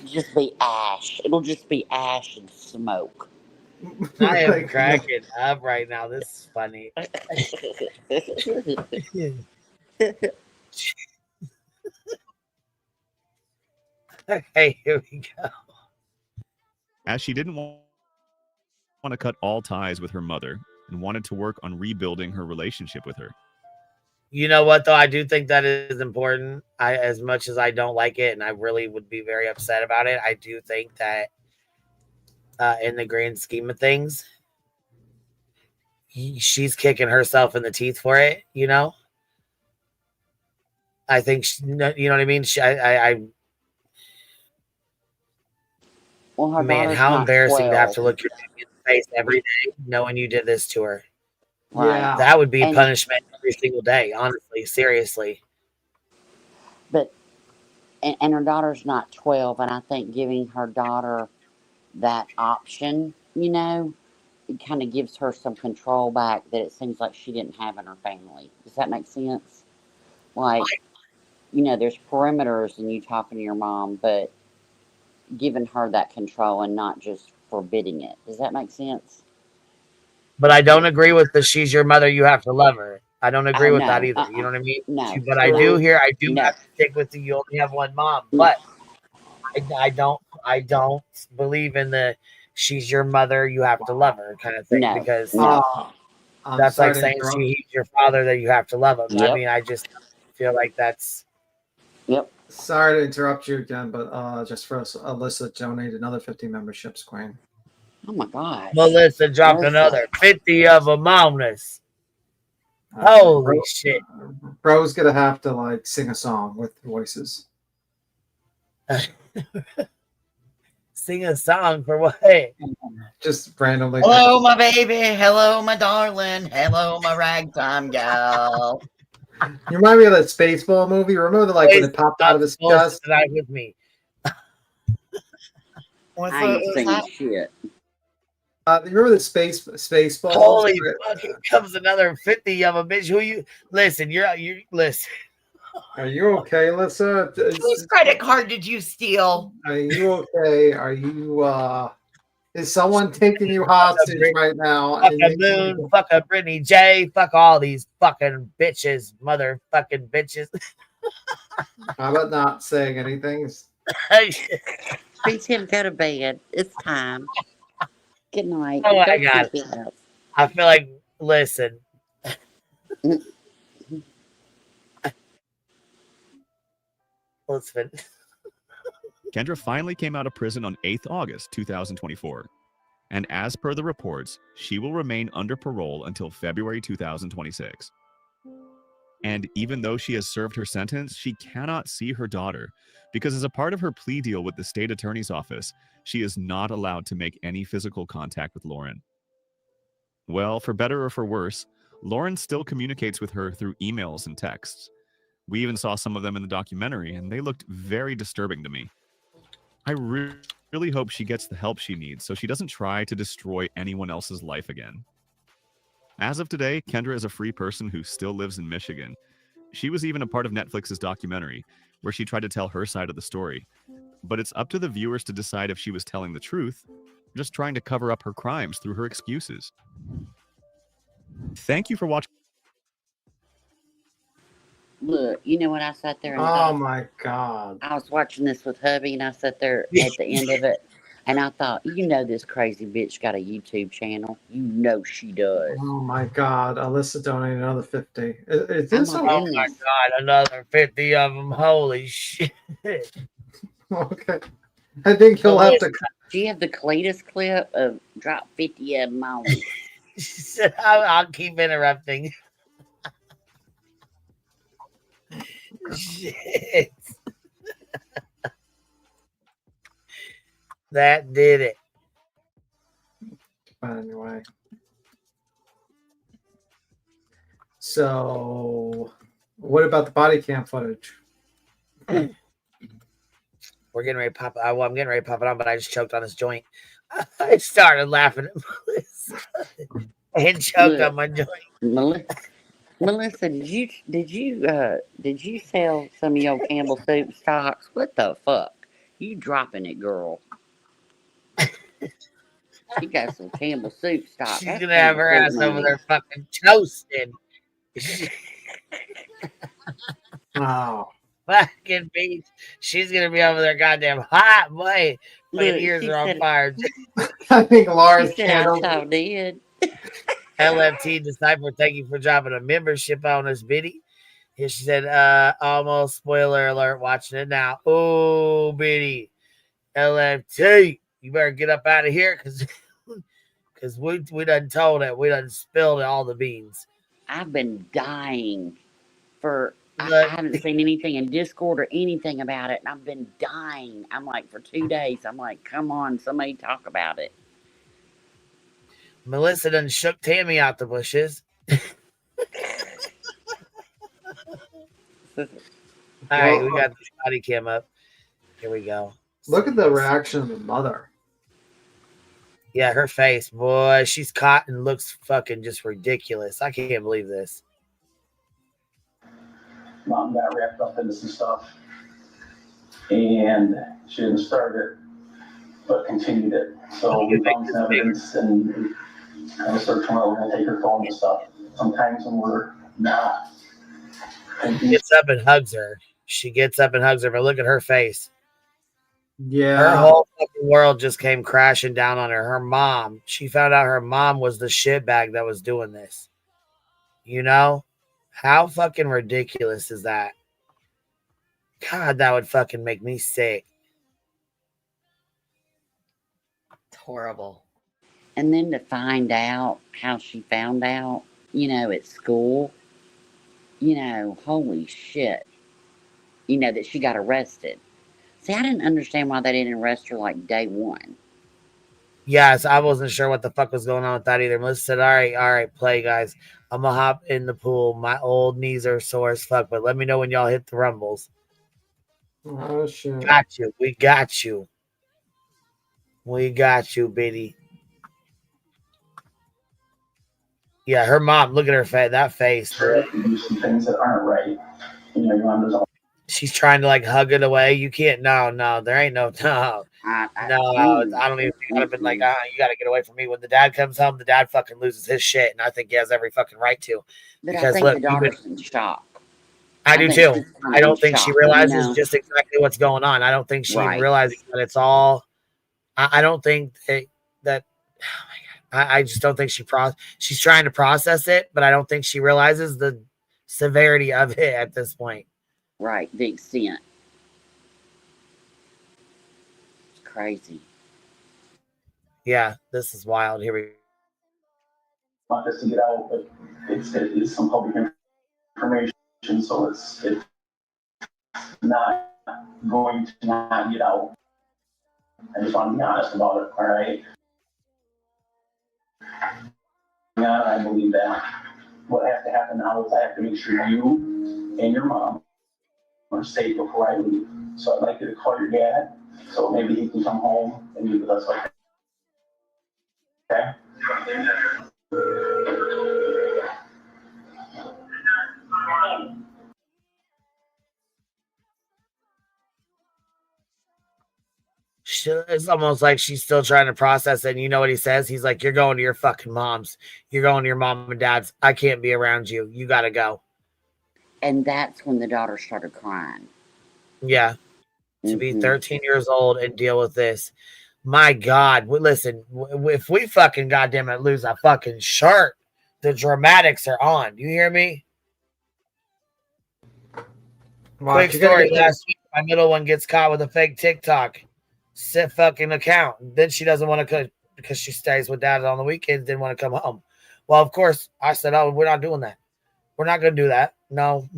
just be ash. It'll just be ash and smoke. I am cracking up right now. This is funny. Okay, here we go. As she didn't want to cut all ties with her mother and wanted to work on rebuilding her relationship with her. You know what, though? I do think that is important. As much as I don't like it, and I really would be very upset about it, I do think that in the grand scheme of things, she's kicking herself in the teeth for it, you know? I think, you know what I mean? Well, her Man, daughter's how not embarrassing to have 12. to look your baby in the face every day knowing you did this to her. Right. Yeah. That would be And punishment every single day, honestly, seriously. but and her daughter's not 12, and I think giving her daughter that option, you know, it kind of gives her some control back that it seems like she didn't have in her family. Does that make sense? Like, you know, there's perimeters in you talking to your mom, but giving her that control and not just forbidding it. Does that make sense? But I don't agree with the she's your mother, you have to love her. I don't agree Oh with that no, either. You know what I mean? no, But I do no, I do no, have to stick with you only have one mom. no, But I don't believe in the she's your mother, you have to love her kind of thing no, because no. I'm that's like sorry to saying interrupt. he's your father that you have to love him. I Yep, mean, I just feel like that's yep. Sorry to interrupt you again, but just for us, Alyssa donated another 50 memberships, Queen. Oh my gosh, Melissa dropped Melissa. another 50 of them on us. Okay. Holy shit. Bro's gonna have to like sing a song with voices. Sing a song for what? Just randomly. Hello, my baby. Hello, my darling. Hello, my ragtime gal. You remind me of that Spaceball movie. Remember like when it popped out of his chest? Tonight with me. What's I ain't singing that? shit. You remember the Spaceball? Holy fuck! Here comes another 50 of a bitch. Who you listen? You listen. Are you okay, Alyssa? Whose credit card did you steal? Are you okay? Are you is someone taking you hostage right now? Fuck a Moon, fuck a Brittany J, fuck all these fucking bitches, motherfucking bitches. How about not saying anything? Please him go to bed. It's time. Good night. Oh my Go god. sleep it out. I feel like listen. Let's finish. Kendra finally came out of prison on 8th August 2024. And as per the reports, she will remain under parole until February 2026. And even though she has served her sentence, she cannot see her daughter because as a part of her plea deal with the state attorney's office, she is not allowed to make any physical contact with Lauren. Well, for better or for worse, Lauren still communicates with her through emails and texts. We even saw some of them in the documentary, and they looked very disturbing to me. I really hope she gets the help she needs so she doesn't try to destroy anyone else's life again. As of today, Kendra is a free person who still lives in Michigan. She was even a part of Netflix's documentary, where she tried to tell her side of the story. But it's up to the viewers to decide if she was telling the truth, or just trying to cover up her crimes through her excuses. Thank you for watching. Look, you know what I sat there and Oh thought? my god. I was watching this with hubby, and I sat there at the end of it, and I thought, you know, this crazy bitch got a YouTube channel. You know she does. Oh my god. Alyssa donated another 50. Is this Oh my Oh my god, another 50 of them. Holy shit. okay? I think you'll have to. Do you have the Cletus clip of drop 50 of them on me? She said, I'll keep interrupting. Shit. That did it. But anyway. So, what about the body cam footage? We're getting ready to pop. I'm getting ready to pop it on, but I just choked on this joint. I started laughing at Melissa and choked on my joint. Melissa, did you sell some of your Campbell soup stocks? What the fuck? You dropping it, girl? She got some Campbell soup stock. She's That's gonna have her Campbell ass soup over money. there fucking toasted. Wow. Fucking beach. She's gonna be over there goddamn hot, boy. Fucking Look, ears she are on said- fire. I think Laura's She said I so did. LFT Disciple, thank you for dropping a membership on us, Biddy. Here she said, almost spoiler alert, watching it now. Oh, Biddy. LFT, you better get up out of here because because we done told it. We done spilled all the beans. I've been dying for. I Look, haven't seen anything in Discord or anything about it, and I've been dying. I'm like, for 2 days, I'm like, come on, somebody talk about it. Melissa done shook Tammy out the bushes. All right, we got the body cam up. Here we go. Look at the reaction of the mother. Yeah, her face, boy, she's caught and looks fucking just ridiculous. I can't believe this. Mom got wrapped up into some stuff, and she didn't start it, but continued it. So we found some evidence and kind of searched where we're going to take her phone and stuff. Sometimes when we're not. She gets up and hugs her. She gets up and hugs her, but look at her face. Yeah. Her whole fucking world just came crashing down on her. Her mom, she found out her mom was the shitbag that was doing this. You know? How fucking ridiculous is that? God, that would fucking make me sick. It's horrible. And then to find out how she found out, you know, at school, you know, holy shit. You know, that she got arrested. See, I didn't understand why they didn't arrest her like day one. Yes, I wasn't sure what the fuck was going on with that either. Melissa said, all right, play, guys. I'm gonna hop in the pool. My old knees are sore as fuck, but let me know when y'all hit the rumbles. Oh, shit. Got you. We got you. We got you, Biddy. Yeah, her mom, look at her face. That face. You do some things that aren't right. You know, your mom does all. She's trying to like hug it away. You can't. No, there ain't no. I don't even think I'd have been like, you got to get away from me. When the dad comes home, the dad fucking loses his shit, and I think he has every fucking right to. But because I think look, the daughter's in shock. I do too. I don't think she realizes you know? just exactly what's going on. I don't think she Right. realizes that it's all. I don't think that. Oh my God, I just don't think she's trying to process it, but I don't think she realizes the severity of it at this point. Right, the extent. It's crazy. Yeah, this is wild. Here we Want this to get out, but it's some public information, so it's not going to not get out. I just want to be honest about it, all right? Yeah, I believe that. What has to happen now is I have to make sure you and your mom are safe before I leave. So I'd like you to call your dad, so maybe he can come home and be with us like that. Okay? It's almost like she's still trying to process it. And you know what he says? He's like, you're going to your fucking mom's. You're going to your mom and dad's. I can't be around you. You got to go. And that's when the daughter started crying. Yeah. To be 13 years old and deal with this. My God. Listen, if we fucking goddamn it lose a fucking shirt, the dramatics are on. You hear me? Quick story. Last week, my middle one gets caught with a fake TikTok fucking account. Then she doesn't want to because she stays with dad on the weekends, didn't want to come home. Well, of course, I said, oh, we're not doing that. We're not going to do that. No.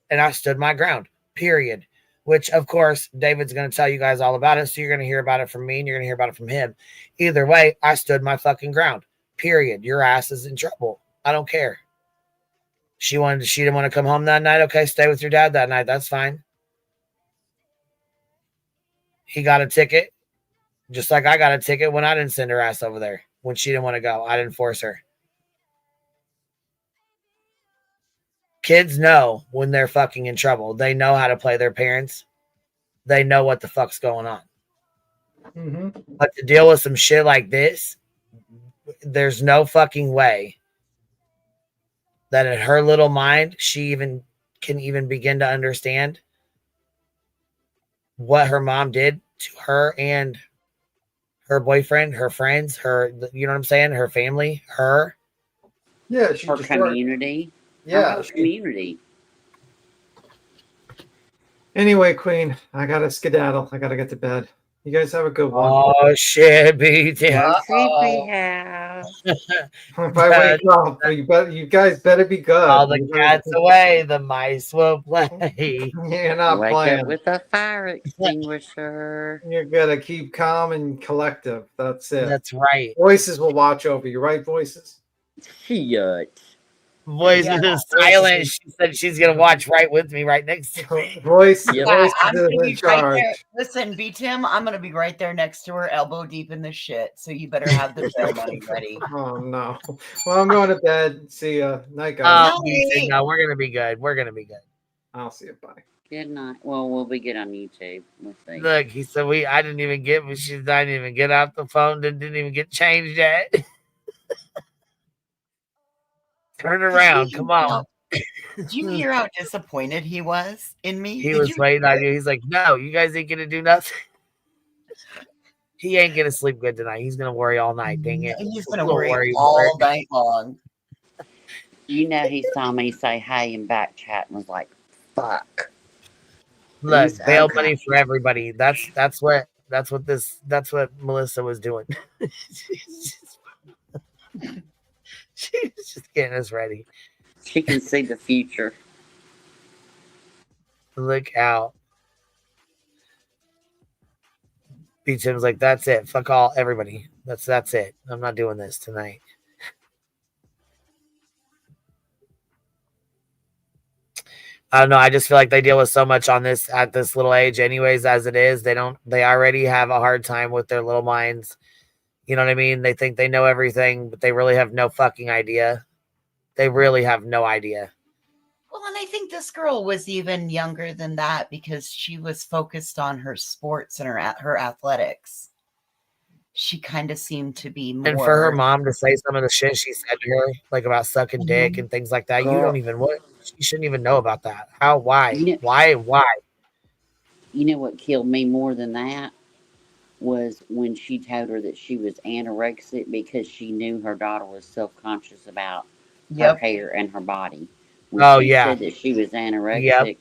And I stood my ground, period. Which, of course, David's going to tell you guys all about it. So you're going to hear about it from me and you're going to hear about it from him. Either way, I stood my fucking ground, period. Your ass is in trouble. I don't care. She didn't want to come home that night. Okay, stay with your dad that night. That's fine. He got a ticket, just like I got a ticket when I didn't send her ass over there. When she didn't want to go, I didn't force her. Kids know when they're fucking in trouble. They know how to play their parents. They know what the fuck's going on. Mm-hmm. But to deal with some shit like this, there's no fucking way that in her little mind, she can even begin to understand what her mom did to her and her boyfriend, her friends, you know what I'm saying? Her family, her. Yeah, her community. Yeah. Her community. Anyway, Queen, I got to skedaddle. I got to get to bed. You guys have a good one. Oh shit, BT. Go sleepy Uh-oh. house. If I wake up, you guys better be good. All the cats away, the mice will play. You're not Wake playing. up with a fire extinguisher. You're gonna keep calm and collective. That's it. That's right. Voices will watch over you, right? Voices. Shit. Voice is silent. She said she's gonna watch right with me, right next to me. Voice Yeah, is I'm gonna in be right charge. there. Listen, B Tim, I'm gonna be right there next to her, elbow deep in the shit. So you better have the bail money ready. Oh no. Well, I'm going to bed. See ya. Night, guys. Oh, BT, no, we're gonna be good. We're gonna be good. I'll see you. Bye. Good night. Well, we'll be good on YouTube. We'll see. Look, he said I didn't even get I didn't even get off the phone, didn't even get changed yet. Turn around, come on. Did you hear how disappointed he was in me? He was waiting on you. He's like, no, you guys ain't gonna do nothing. He ain't gonna sleep good tonight. He's gonna worry all night. Dang it. He's gonna worry all night long. You know, he saw me say hey in back chat and was like, fuck. Look, bail money for everybody. That's what Melissa was doing. She's just getting us ready. She can see the future. Look out. B Tim's like, that's it. Fuck all everybody. That's it. I'm not doing this tonight. I don't know. I just feel like they deal with so much on this at this little age anyways, as it is. They already have a hard time with their little minds. You know what I mean? They think they know everything, but they really have no fucking idea. They really have no idea. Well, and I think this girl was even younger than that because she was focused on her sports and her athletics. She kind of seemed to be more. And for her mom to say some of the shit she said to her, like about sucking dick and things like that, you don't even you shouldn't even know about that. How? Why? Why? You know what killed me more than that was when she told her that she was anorexic because she knew her daughter was self-conscious about her hair and her body. When she said that she was anorexic,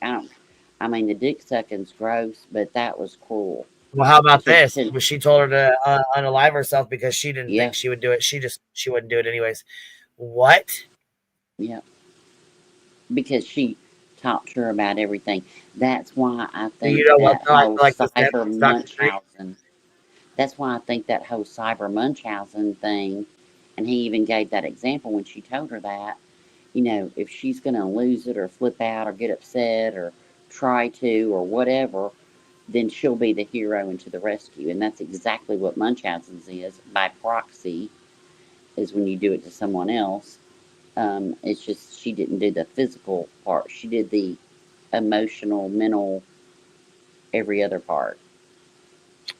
I mean, the dick sucking's gross, but that was cruel. Well, how about this? She told her to unalive herself because she didn't think she would do it. She wouldn't do it anyways. What? Yeah. Because she talked to her about everything. That's why I think that whole cyber Munchausen. That's why I think that whole cyber Munchausen thing, and he even gave that example when she told her that, you know, if she's going to lose it or flip out or get upset or try to or whatever, then she'll be the hero and to the rescue. And that's exactly what Munchausen's is by proxy, is when you do it to someone else. It's just she didn't do the physical part. She did the emotional, mental, every other part.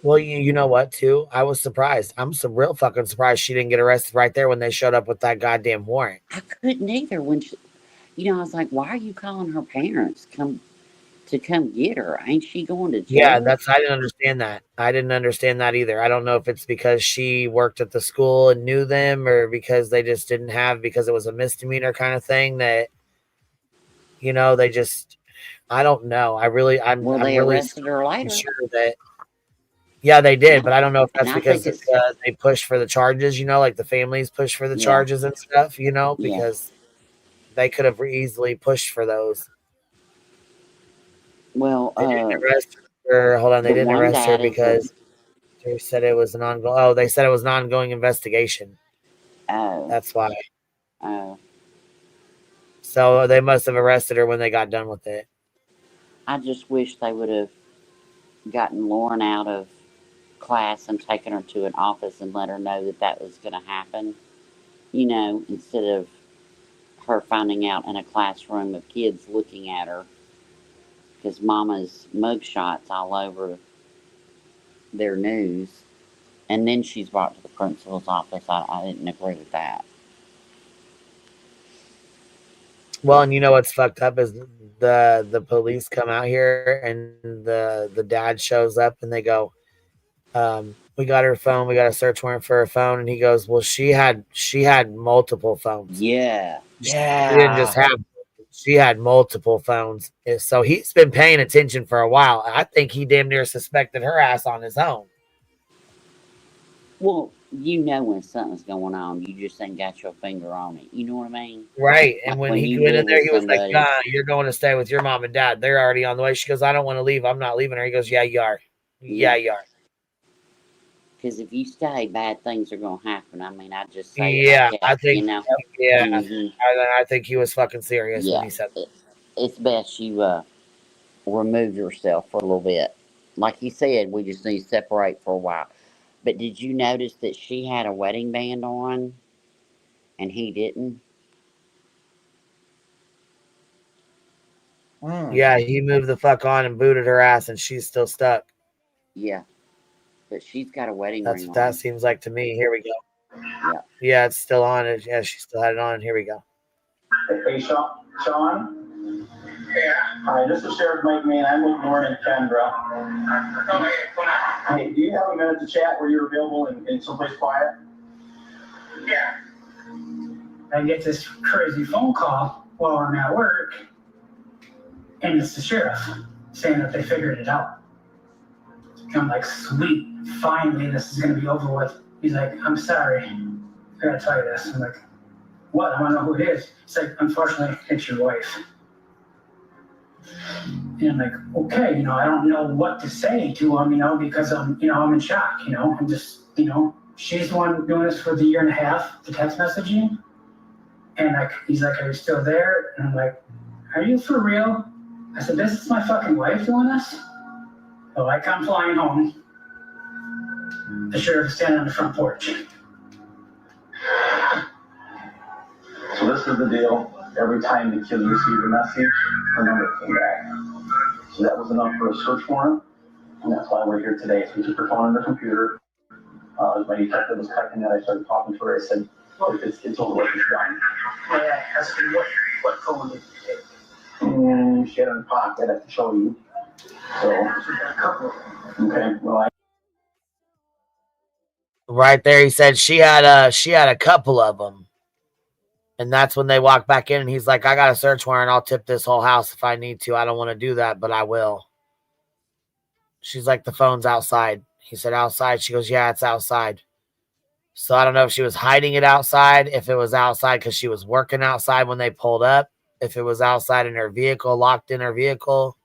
Well, you know what, too? I was surprised. I'm real fucking surprised she didn't get arrested right there when they showed up with that goddamn warrant. I couldn't either. When she, you know, I was like, why are you calling her parents to come get her? Ain't she going to jail? Yeah, I didn't understand that. I didn't understand that either. I don't know if it's because she worked at the school and knew them or because they just didn't have, because it was a misdemeanor kind of thing that, you know, they just, I don't know. I'm really arrested her later. Sure that, yeah, they did, but I don't know if that's because they pushed for the charges, you know, like the families pushed for the charges and stuff, you know, because they could have easily pushed for those. Well, they didn't arrest her. Hold on, they didn't arrest her because they said it was an ongoing. Oh, they said it was an ongoing investigation. Oh, that's why. Oh, so they must have arrested her when they got done with it. I just wish they would have gotten Lauren out of class and taken her to an office and let her know that that was going to happen. You know, instead of her finding out in a classroom of kids looking at her. Because Mama's mugshots all over their news. And then she's brought to the principal's office. I didn't agree with that. Well, and you know what's fucked up is the police come out here and the dad shows up and they go, we got her phone. We got a search warrant for her phone. And he goes, well, she had multiple phones. Yeah. She didn't just have. She had multiple phones. So he's been paying attention for a while. I think he damn near suspected her ass on his own. Well, you know when something's going on, you just ain't got your finger on it. You know what I mean? Right. And Like when when he you went in live there, with he was like, somebody. nah, you're going to stay with your mom and dad. They're already on the way. She goes, I don't want to leave. I'm not leaving her. He goes, yeah, you are. Yeah, you are. Because if you stay, bad things are gonna happen. I mean, I just say Yeah, it like I that, think, you know. yeah. Mhm. I think he was fucking serious when Yeah, he said it's best you remove yourself for a little bit. Like you said, we just need to separate for a while. But did you notice that she had a wedding band on, and he didn't? Yeah, he moved the fuck on and booted her ass, and she's still stuck. Yeah, but she's got a wedding That's ring what that on. seems like to me. Here we go. Yeah. Yeah, it's still on. Yeah, she still had it on. Here we go. Hey, Sean? Yeah. Hi, this is Sheriff Mike Main. I'm with Lauren and Kendra. Hey, do you have a minute to chat where you're available in someplace quiet? Yeah. I get this crazy phone call while I'm at work, and it's the sheriff saying that they figured it out. I'm like, sweet, finally this is gonna be over with. He's like, I'm sorry, I gotta tell you this. I'm like, what? I wanna know who it is. He's like, unfortunately, it's your wife. And I'm like, okay, I don't know what to say to him, because I'm in shock, I'm just, she's the one doing this for the year and a half, the text messaging. And he's like, are you still there? And I'm like, are you for real? I said, this is my fucking wife doing this? So I come flying home. The sheriff is standing on the front porch. So this is the deal. Every time the kids received a message, her number came back. So that was enough for a search warrant, and that's why we're here today. So we took her phone and her computer. As my detective was collecting that, I started talking to her. I said, it's over with, it's done. Yeah, I asked her, what phone did you take? She had it in her pocket, I have to show you. So, A couple of them. okay, well, Right there, he said she had a couple of them. And that's when they walk back in, and he's like, I got a search warrant. I'll tip this whole house if I need to. I don't want to do that, but I will. She's like, the phone's outside. He said, outside. She goes, yeah, it's outside. So I don't know if she was hiding it outside, if it was outside because she was working outside when they pulled up, if it was outside in her vehicle, locked in her vehicle.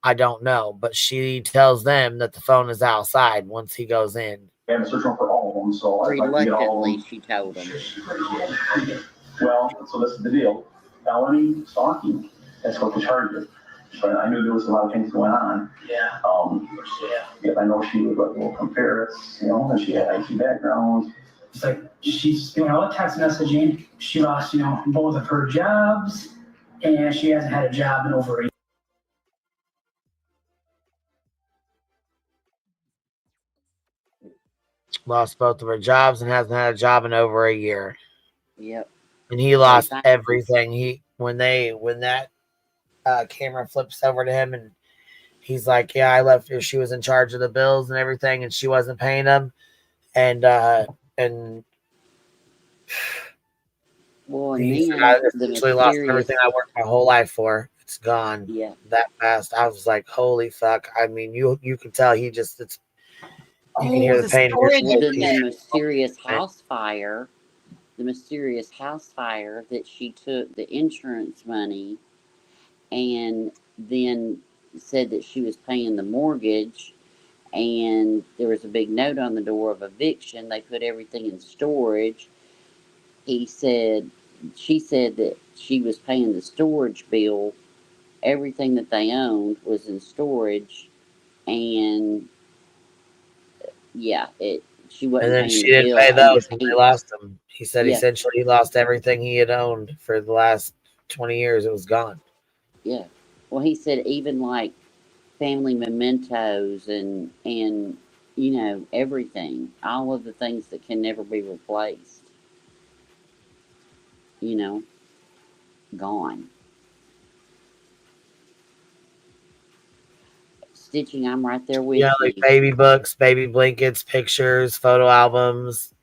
I don't know. But she tells them that the phone is outside once he goes in. I have a search warrant for all of them, so I'd like to get all of them. She told him. Well, so this is the deal. Felony stalking. That's what the charge is. So I knew there was a lot of things going on. Yeah. Yeah, I know she was like, well, from Paris, and she had IT background. It's like she's doing all the text messaging. She lost, both of her jobs, and she hasn't had a job in over a year. Lost both of her jobs and hasn't had a job in over a year. Yep. And he lost everything. When that camera flips over to him, and he's like, yeah, I left her. She was in charge of the bills and everything, and she wasn't paying them. And well, he said, I essentially lost everything I worked my whole life for. It's gone. Yeah. That fast. I was like, holy fuck. I mean, you can tell he just, you can hear the pain. The mysterious house fire that she took the insurance money and then said that she was paying the mortgage, and there was a big note on the door of eviction. They put everything in storage. She said that she was paying the storage bill. Everything that they owned was in storage, and yeah, she wasn't And then paying she the didn't bill. pay And those, and they lost them. He said Yeah. essentially he lost everything he had owned for the last 20 years. It was gone. Yeah. Well, he said even like family mementos and everything, all of the things that can never be replaced, gone. Stitching, I'm right there with Yeah, you. like baby books, baby blankets, pictures, photo albums.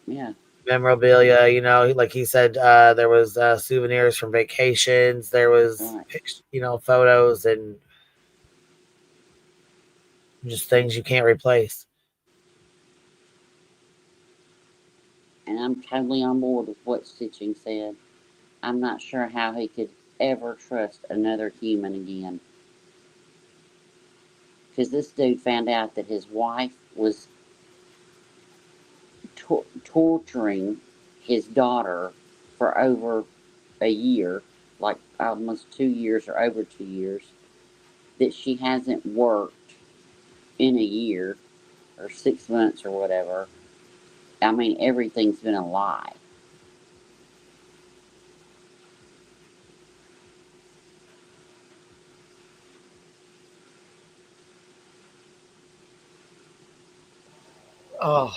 Yeah. Memorabilia, like he said, there was souvenirs from vacations. There was, photos and just things you can't replace. And I'm totally on board with what Stitching said. I'm not sure how he could ever trust another human again. Because this dude found out that his wife was torturing his daughter for over a year, like almost 2 years or over 2 years, that she hasn't worked in a year or 6 months or whatever. I mean, everything's been a lie. Oh,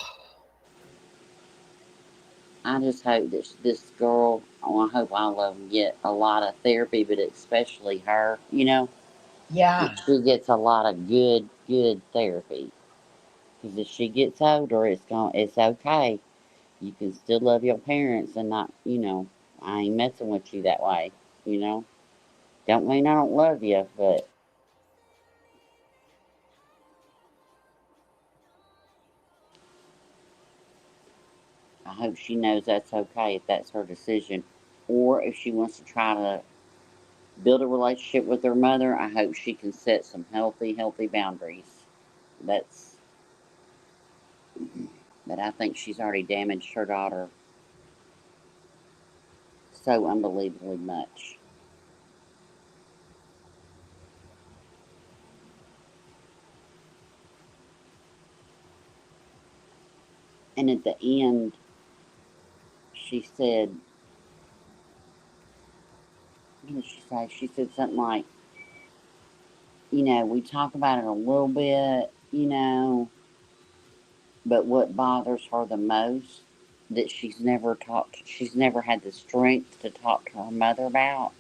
I just hope that this girl, I hope all of them get a lot of therapy, but especially her, yeah. that she gets a lot of good therapy. Because if she gets older, it's okay. You can still love your parents and not, I ain't messing with you that way, Don't mean I don't love you, but I hope she knows that's okay if that's her decision. Or if she wants to try to build a relationship with her mother, I hope she can set some healthy boundaries. That's, but I think she's already damaged her daughter so unbelievably much. And at the end, she said, what did she say? She said something like, we talk about it a little bit, but what bothers her the most that she's never had the strength to talk to her mother about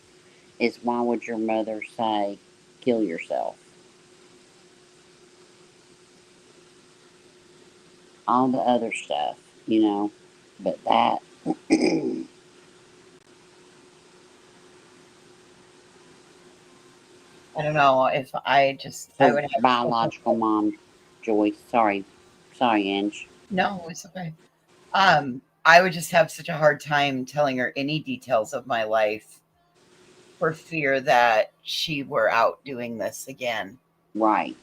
is, why would your mother say, kill yourself? All the other stuff, but that, I don't know if I her would have biological mom, Joyce, sorry, Ange. no, it's okay. I would just have such a hard time telling her any details of my life for fear that she were out doing this again. Right.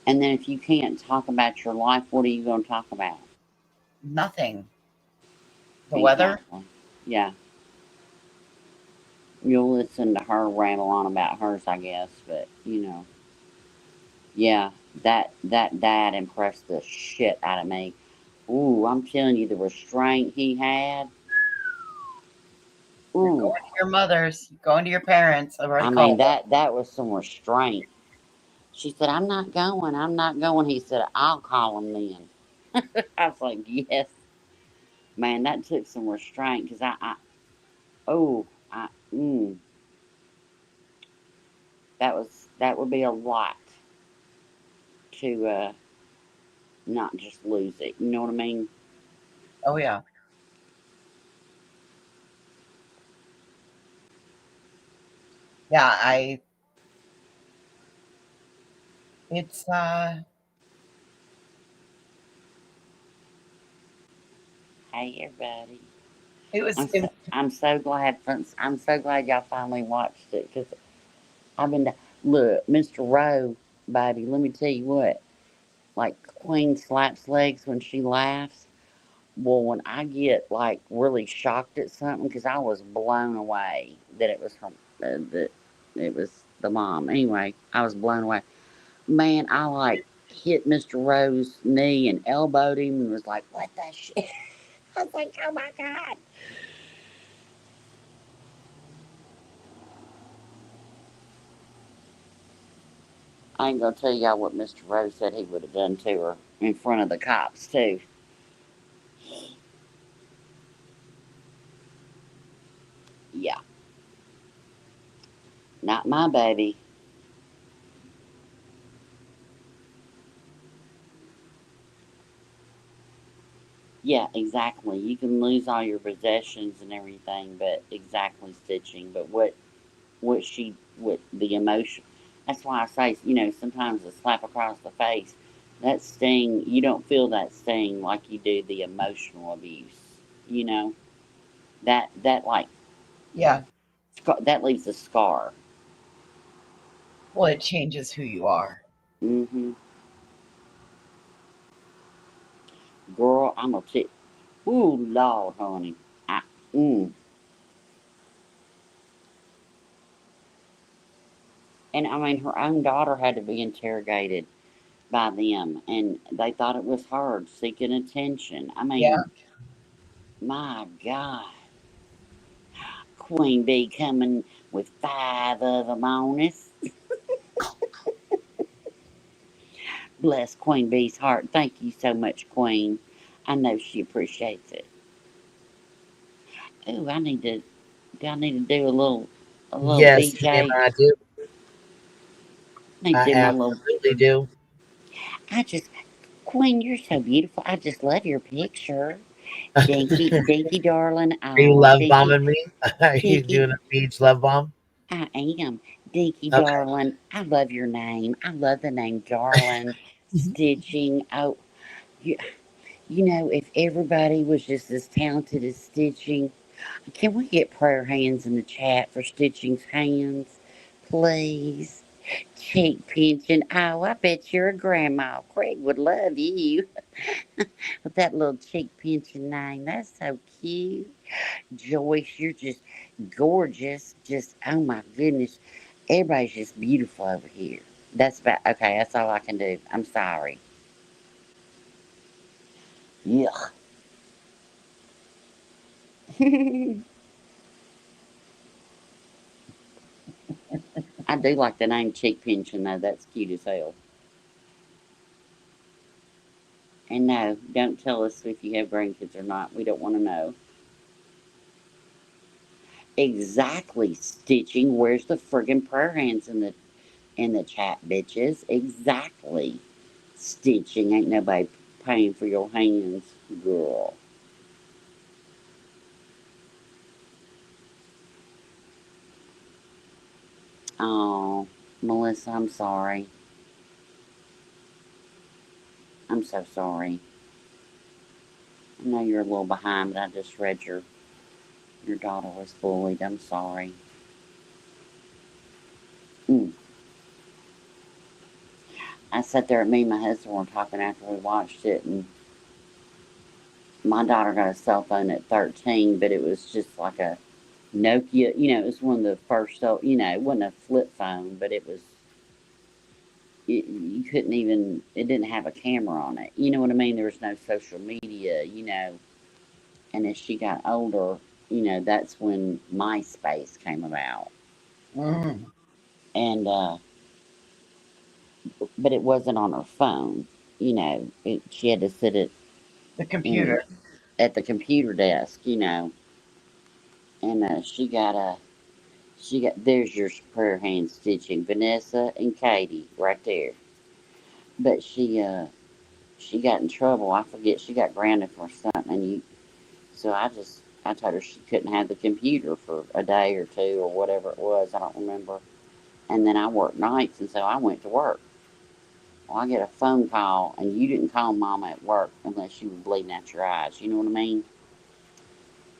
And then if you can't talk about your life, what are you going to talk about? Nothing. The weather? Exactly. Yeah. You'll listen to her ramble on about hers, I guess, but yeah, that dad impressed the shit out of me. Ooh, I'm telling you, the restraint he had. You're Ooh, going to your mother's, going to your parents. I've already I mean called them. that was some restraint. She said, I'm not going. He said, I'll call him then. I was like, yes. Man, that took some restraint because that would be a lot to not just lose it. You know what I mean? Oh yeah. Yeah, it's Hey, everybody. it was I'm so glad. I'm so glad y'all finally watched it because I've been. Look, Mr. Rowe, baby. Let me tell you what. Like Queen slaps legs when she laughs. Well, when I get like really shocked at something, because I was blown away that it was from that it was the mom. Anyway, I was blown away. Man, I like hit Mr. Rowe's knee and elbowed him and was like, "What the shit?" I was like, "Oh my god." I ain't gonna tell y'all what Mr. Rose said he would have done to her in front of the cops too. Yeah, not my baby. Yeah, exactly. You can lose all your possessions and everything, but exactly Stitching. But what the emotion. That's why I say, sometimes a slap across the face That sting, you don't feel that sting like you do the emotional abuse. You know, that like Yeah. that leaves a scar. Well, it changes who you are. Mm-hmm. Girl, I'm gonna tell. Ooh, Lord, honey. I, mm. And I mean, her own daughter had to be interrogated by them, and they thought it was her seeking attention. I mean, Yeah. my God. Queen Bee coming with 5 of them on us. Bless Queen Bee's heart. Thank you so much, Queen. I know she appreciates it. Ooh, do I need to do a little Yes, ma'am, DJ? I do. Need I to do my little, absolutely do. I just, Queen, you're so beautiful. I just love your picture. Dinky, Dinky, darling. Are you Oh, love Dinky, bombing me? Are you Dinky, doing a beach love bomb? I am. Dinky, Okay. darling. I love your name. I love the name, darling. Stitching. Oh, you, you know, if everybody was just as talented as Stitching, can we get prayer hands in the chat for Stitching's hands, please? Cheek pinching. Oh, I bet you're a grandma. Craig would love you with that little cheek pinching name. That's so cute. Joyce, you're just gorgeous. Just, oh my goodness. Everybody's just beautiful over here. That's about, okay, that's all I can do. I'm sorry. Yuck. I do like the name cheek pinching though. That's cute as hell. And no, don't tell us if you have grandkids or not. We don't want to know. Exactly, Stitching. Where's the friggin' prayer hands in the chat, bitches? Exactly. Stitching. Ain't nobody paying for your hands, girl. Oh, Melissa, I'm sorry. I'm so sorry. I know you're a little behind, but I just read your daughter was bullied. I'm sorry. Mm. I sat there, me and my husband were talking after we watched it, and my daughter got a cell phone at 13, but it was just like a Nokia, it was one of the first, it wasn't a flip phone, but it was, you couldn't even, it didn't have a camera on it. You know what I mean? There was no social media, and as she got older, that's when MySpace came about. Mm. And, but it wasn't on her phone, she had to sit The in, computer. at the computer desk, and there's your prayer hand Stitching, Vanessa and Katie right there. But she got in trouble. I forget, she got grounded for something. So I told her she couldn't have the computer for a day or two or whatever it was. I don't remember. And then I worked nights, and so I went to work. Well, I get a phone call, and you didn't call Mama at work unless you were bleeding out your eyes. You know what I mean?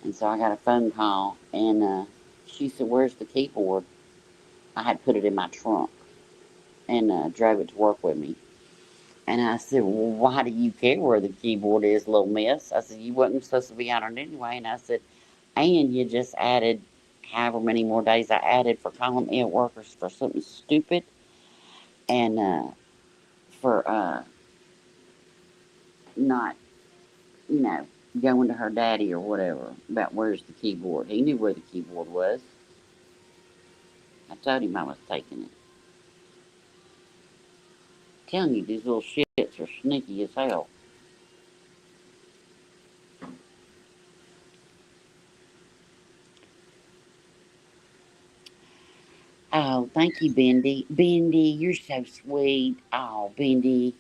And so I got a phone call, and she said, "Where's the keyboard?" I had put it in my trunk and drove it to work with me. And I said, "Well, why do you care where the keyboard is, little miss?" I said, "You wasn't supposed to be on it anyway." And I said, "And you just added however many more days I added for calling me at work for something stupid and for not, you know, going to her daddy or whatever about where's the keyboard." He knew where the keyboard was. I told him I was taking it. I'm telling you, these little shits are sneaky as hell. Oh, thank you, Bendy. Bendy, you're so sweet. Oh, Bendy,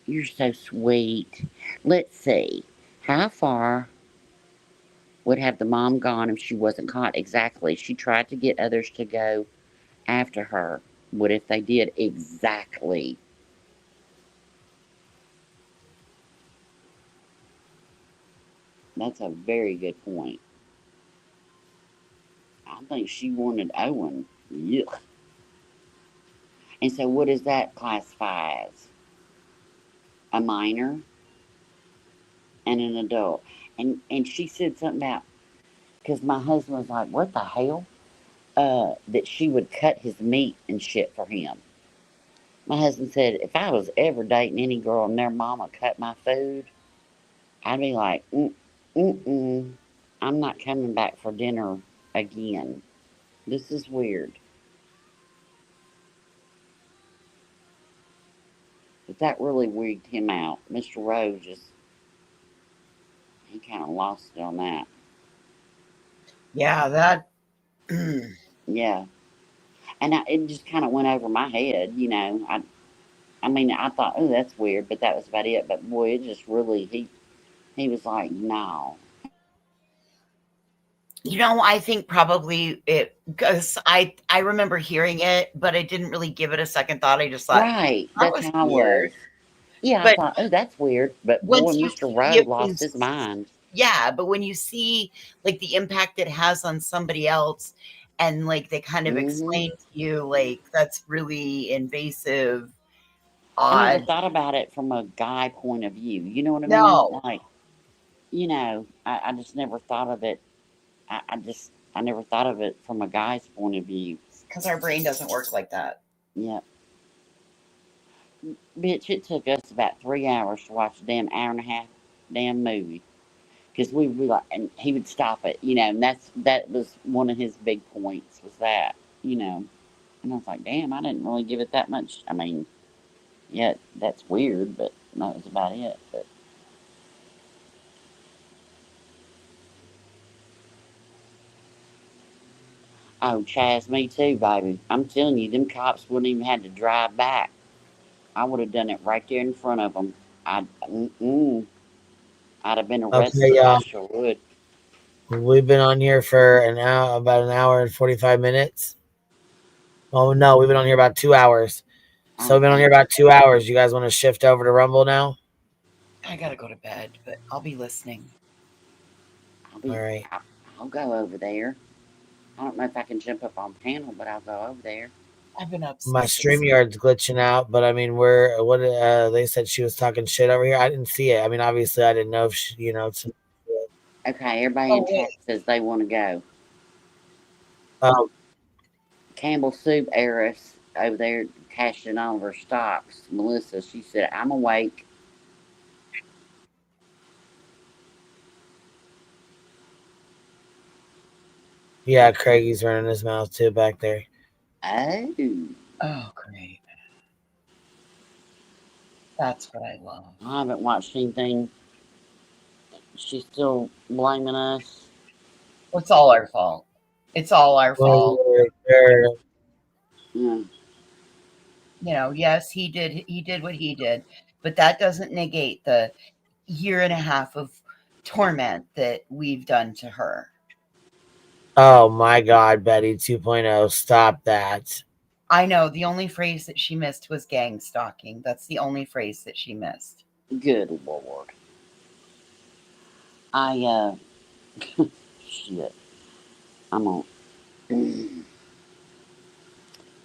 you're so sweet. Let's see. How far would have the mom gone if she wasn't caught? Exactly. She tried to get others to go after her. What if they did? Exactly. That's a very good point. I think she wanted Owen. Yuck. And so, what does that classify as? A minor and an adult. And she said something about, because my husband was like, "What the hell?" That she would cut his meat and shit for him. My husband said, if I was ever dating any girl and their mama cut my food, I'd be like, I'm not coming back for dinner again. This is weird. But that really wigged him out. Mr. Rowe he kind of lost it on that. Yeah, that. Yeah. And it just kind of went over my head, you know. I mean, I thought, oh, that's weird, but that was about it. But boy, it just really, he was like, no. You know, I think probably it, because I remember hearing it, but I didn't really give it a second thought. I just thought, Right. that That's was how I weird. was. Yeah, But I thought, oh, that's weird. But boy, once you Mr. see Rowe it, lost his mind. yeah, but when you see like the impact it has on somebody else, and like they kind of explain to you, like, that's really invasive, I never odd. thought about it from a guy point of view. You know what I mean? No. Like, you know, I just never thought of it. I never thought of it from a guy's point of view. Because our brain doesn't work like that. Yeah. Bitch, it took us about 3 hours to watch a damn hour and a half damn movie. Because we would be like, and he would stop it, you know, and that was one of his big points, was that, you know. And I was like, damn, I didn't really give it that much. I mean, yeah, that's weird, but that was about it. But oh, Chaz, me too, baby. I'm telling you, them cops wouldn't even have to drive back. I would have done it right there in front of them. I'd have been Okay, arrested. I y'all. sure would. We've been on here for about an hour and 45 minutes. Oh no, we've been on here about 2 hours. So we've been on here about 2 hours. You guys want to shift over to Rumble now? I gotta go to bed, but I'll be listening. All right. I'll go over there. I don't know if I can jump up on panel, but I'll go over there. I've been up My since StreamYard's glitching out, but I mean, they said she was talking shit over here. I didn't see it. I mean, obviously, I didn't know if she, you know. Okay, everybody in chat says they want to go. Campbell Soup heiress over there cashing all of her stocks. Melissa, she said, I'm awake. Yeah, Craigie's running his mouth too back there. Oh, great. That's what I love. I haven't watched anything. She's still blaming us. It's all our fault. It's all our fault. Yeah. You know, yes, he did what he did, but that doesn't negate the 1.5 years of torment that we've done to her. Oh my God, Betty 2.0, stop that. I know, the only phrase that she missed was gang stalking. That's the only phrase that she missed. Good Lord. Shit. I'm on.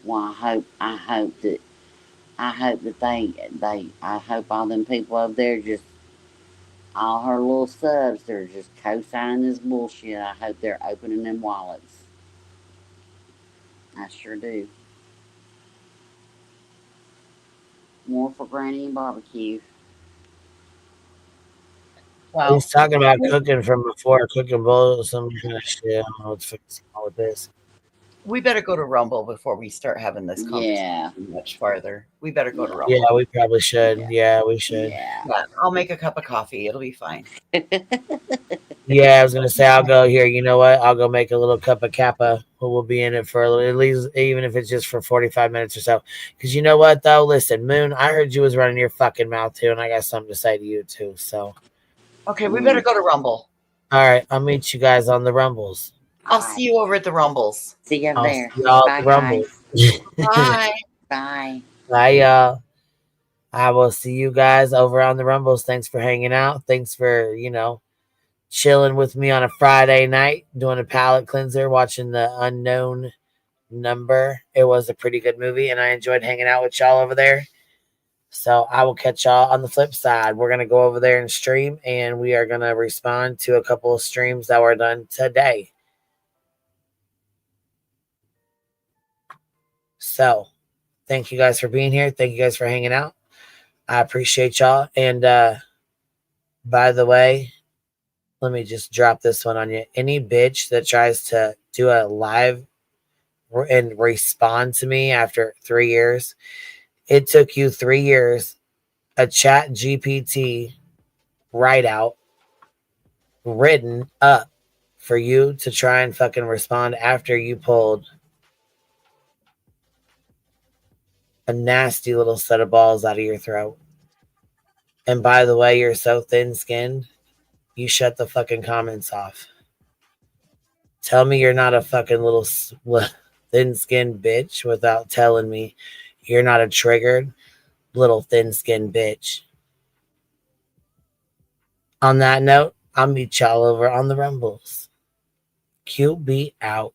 Well, I hope that I hope all them people over there just, all her little subs, they're just co-signing this bullshit. I hope they're opening them wallets. I sure do. More for Granny and barbecue. Wow. He's talking about cooking from before, cooking bowls, some kind of shit. I don't know what's wrong with this. We better go to Rumble before we start having this conversation much farther. We better go to Rumble. Yeah, we probably should. Yeah, we should. Yeah, I'll make a cup of coffee. It'll be fine. Yeah, I was gonna say I'll go here. You know what? I'll go make a little cup of kappa. We'll be in it for a little, at least, even if it's just for 45 minutes or so. Because you know what, though? Listen, Moon, I heard you was running your fucking mouth too, and I got something to say to you too. So. Okay, we better go to Rumble. All right, I'll meet you guys on the Rumbles. I'll see you over at the Rumbles. See you I'll there. see y'all Bye, at the Rumbles. Bye. Bye. Bye, y'all. I will see you guys over on the Rumbles. Thanks for hanging out. Thanks for, chilling with me on a Friday night, doing a palate cleanser, watching the Unknown Number. It was a pretty good movie, and I enjoyed hanging out with y'all over there. So I will catch y'all on the flip side. We're going to go over there and stream, and we are going to respond to a couple of streams that were done today. So thank you guys for being here. Thank you guys for hanging out. I appreciate y'all. And by the way, let me just drop this one on you. Any bitch that tries to do a live and respond to me after 3 years, it took you 3 years, a chat GPT write out written up for you to try and fucking respond after you pulled a nasty little set of balls out of your throat. And by the way, you're so thin-skinned, you shut the fucking comments off. Tell me you're not a fucking little thin-skinned bitch without telling me you're not a triggered little thin-skinned bitch. On that note, I'll meet y'all over on the Rumbles. QB out.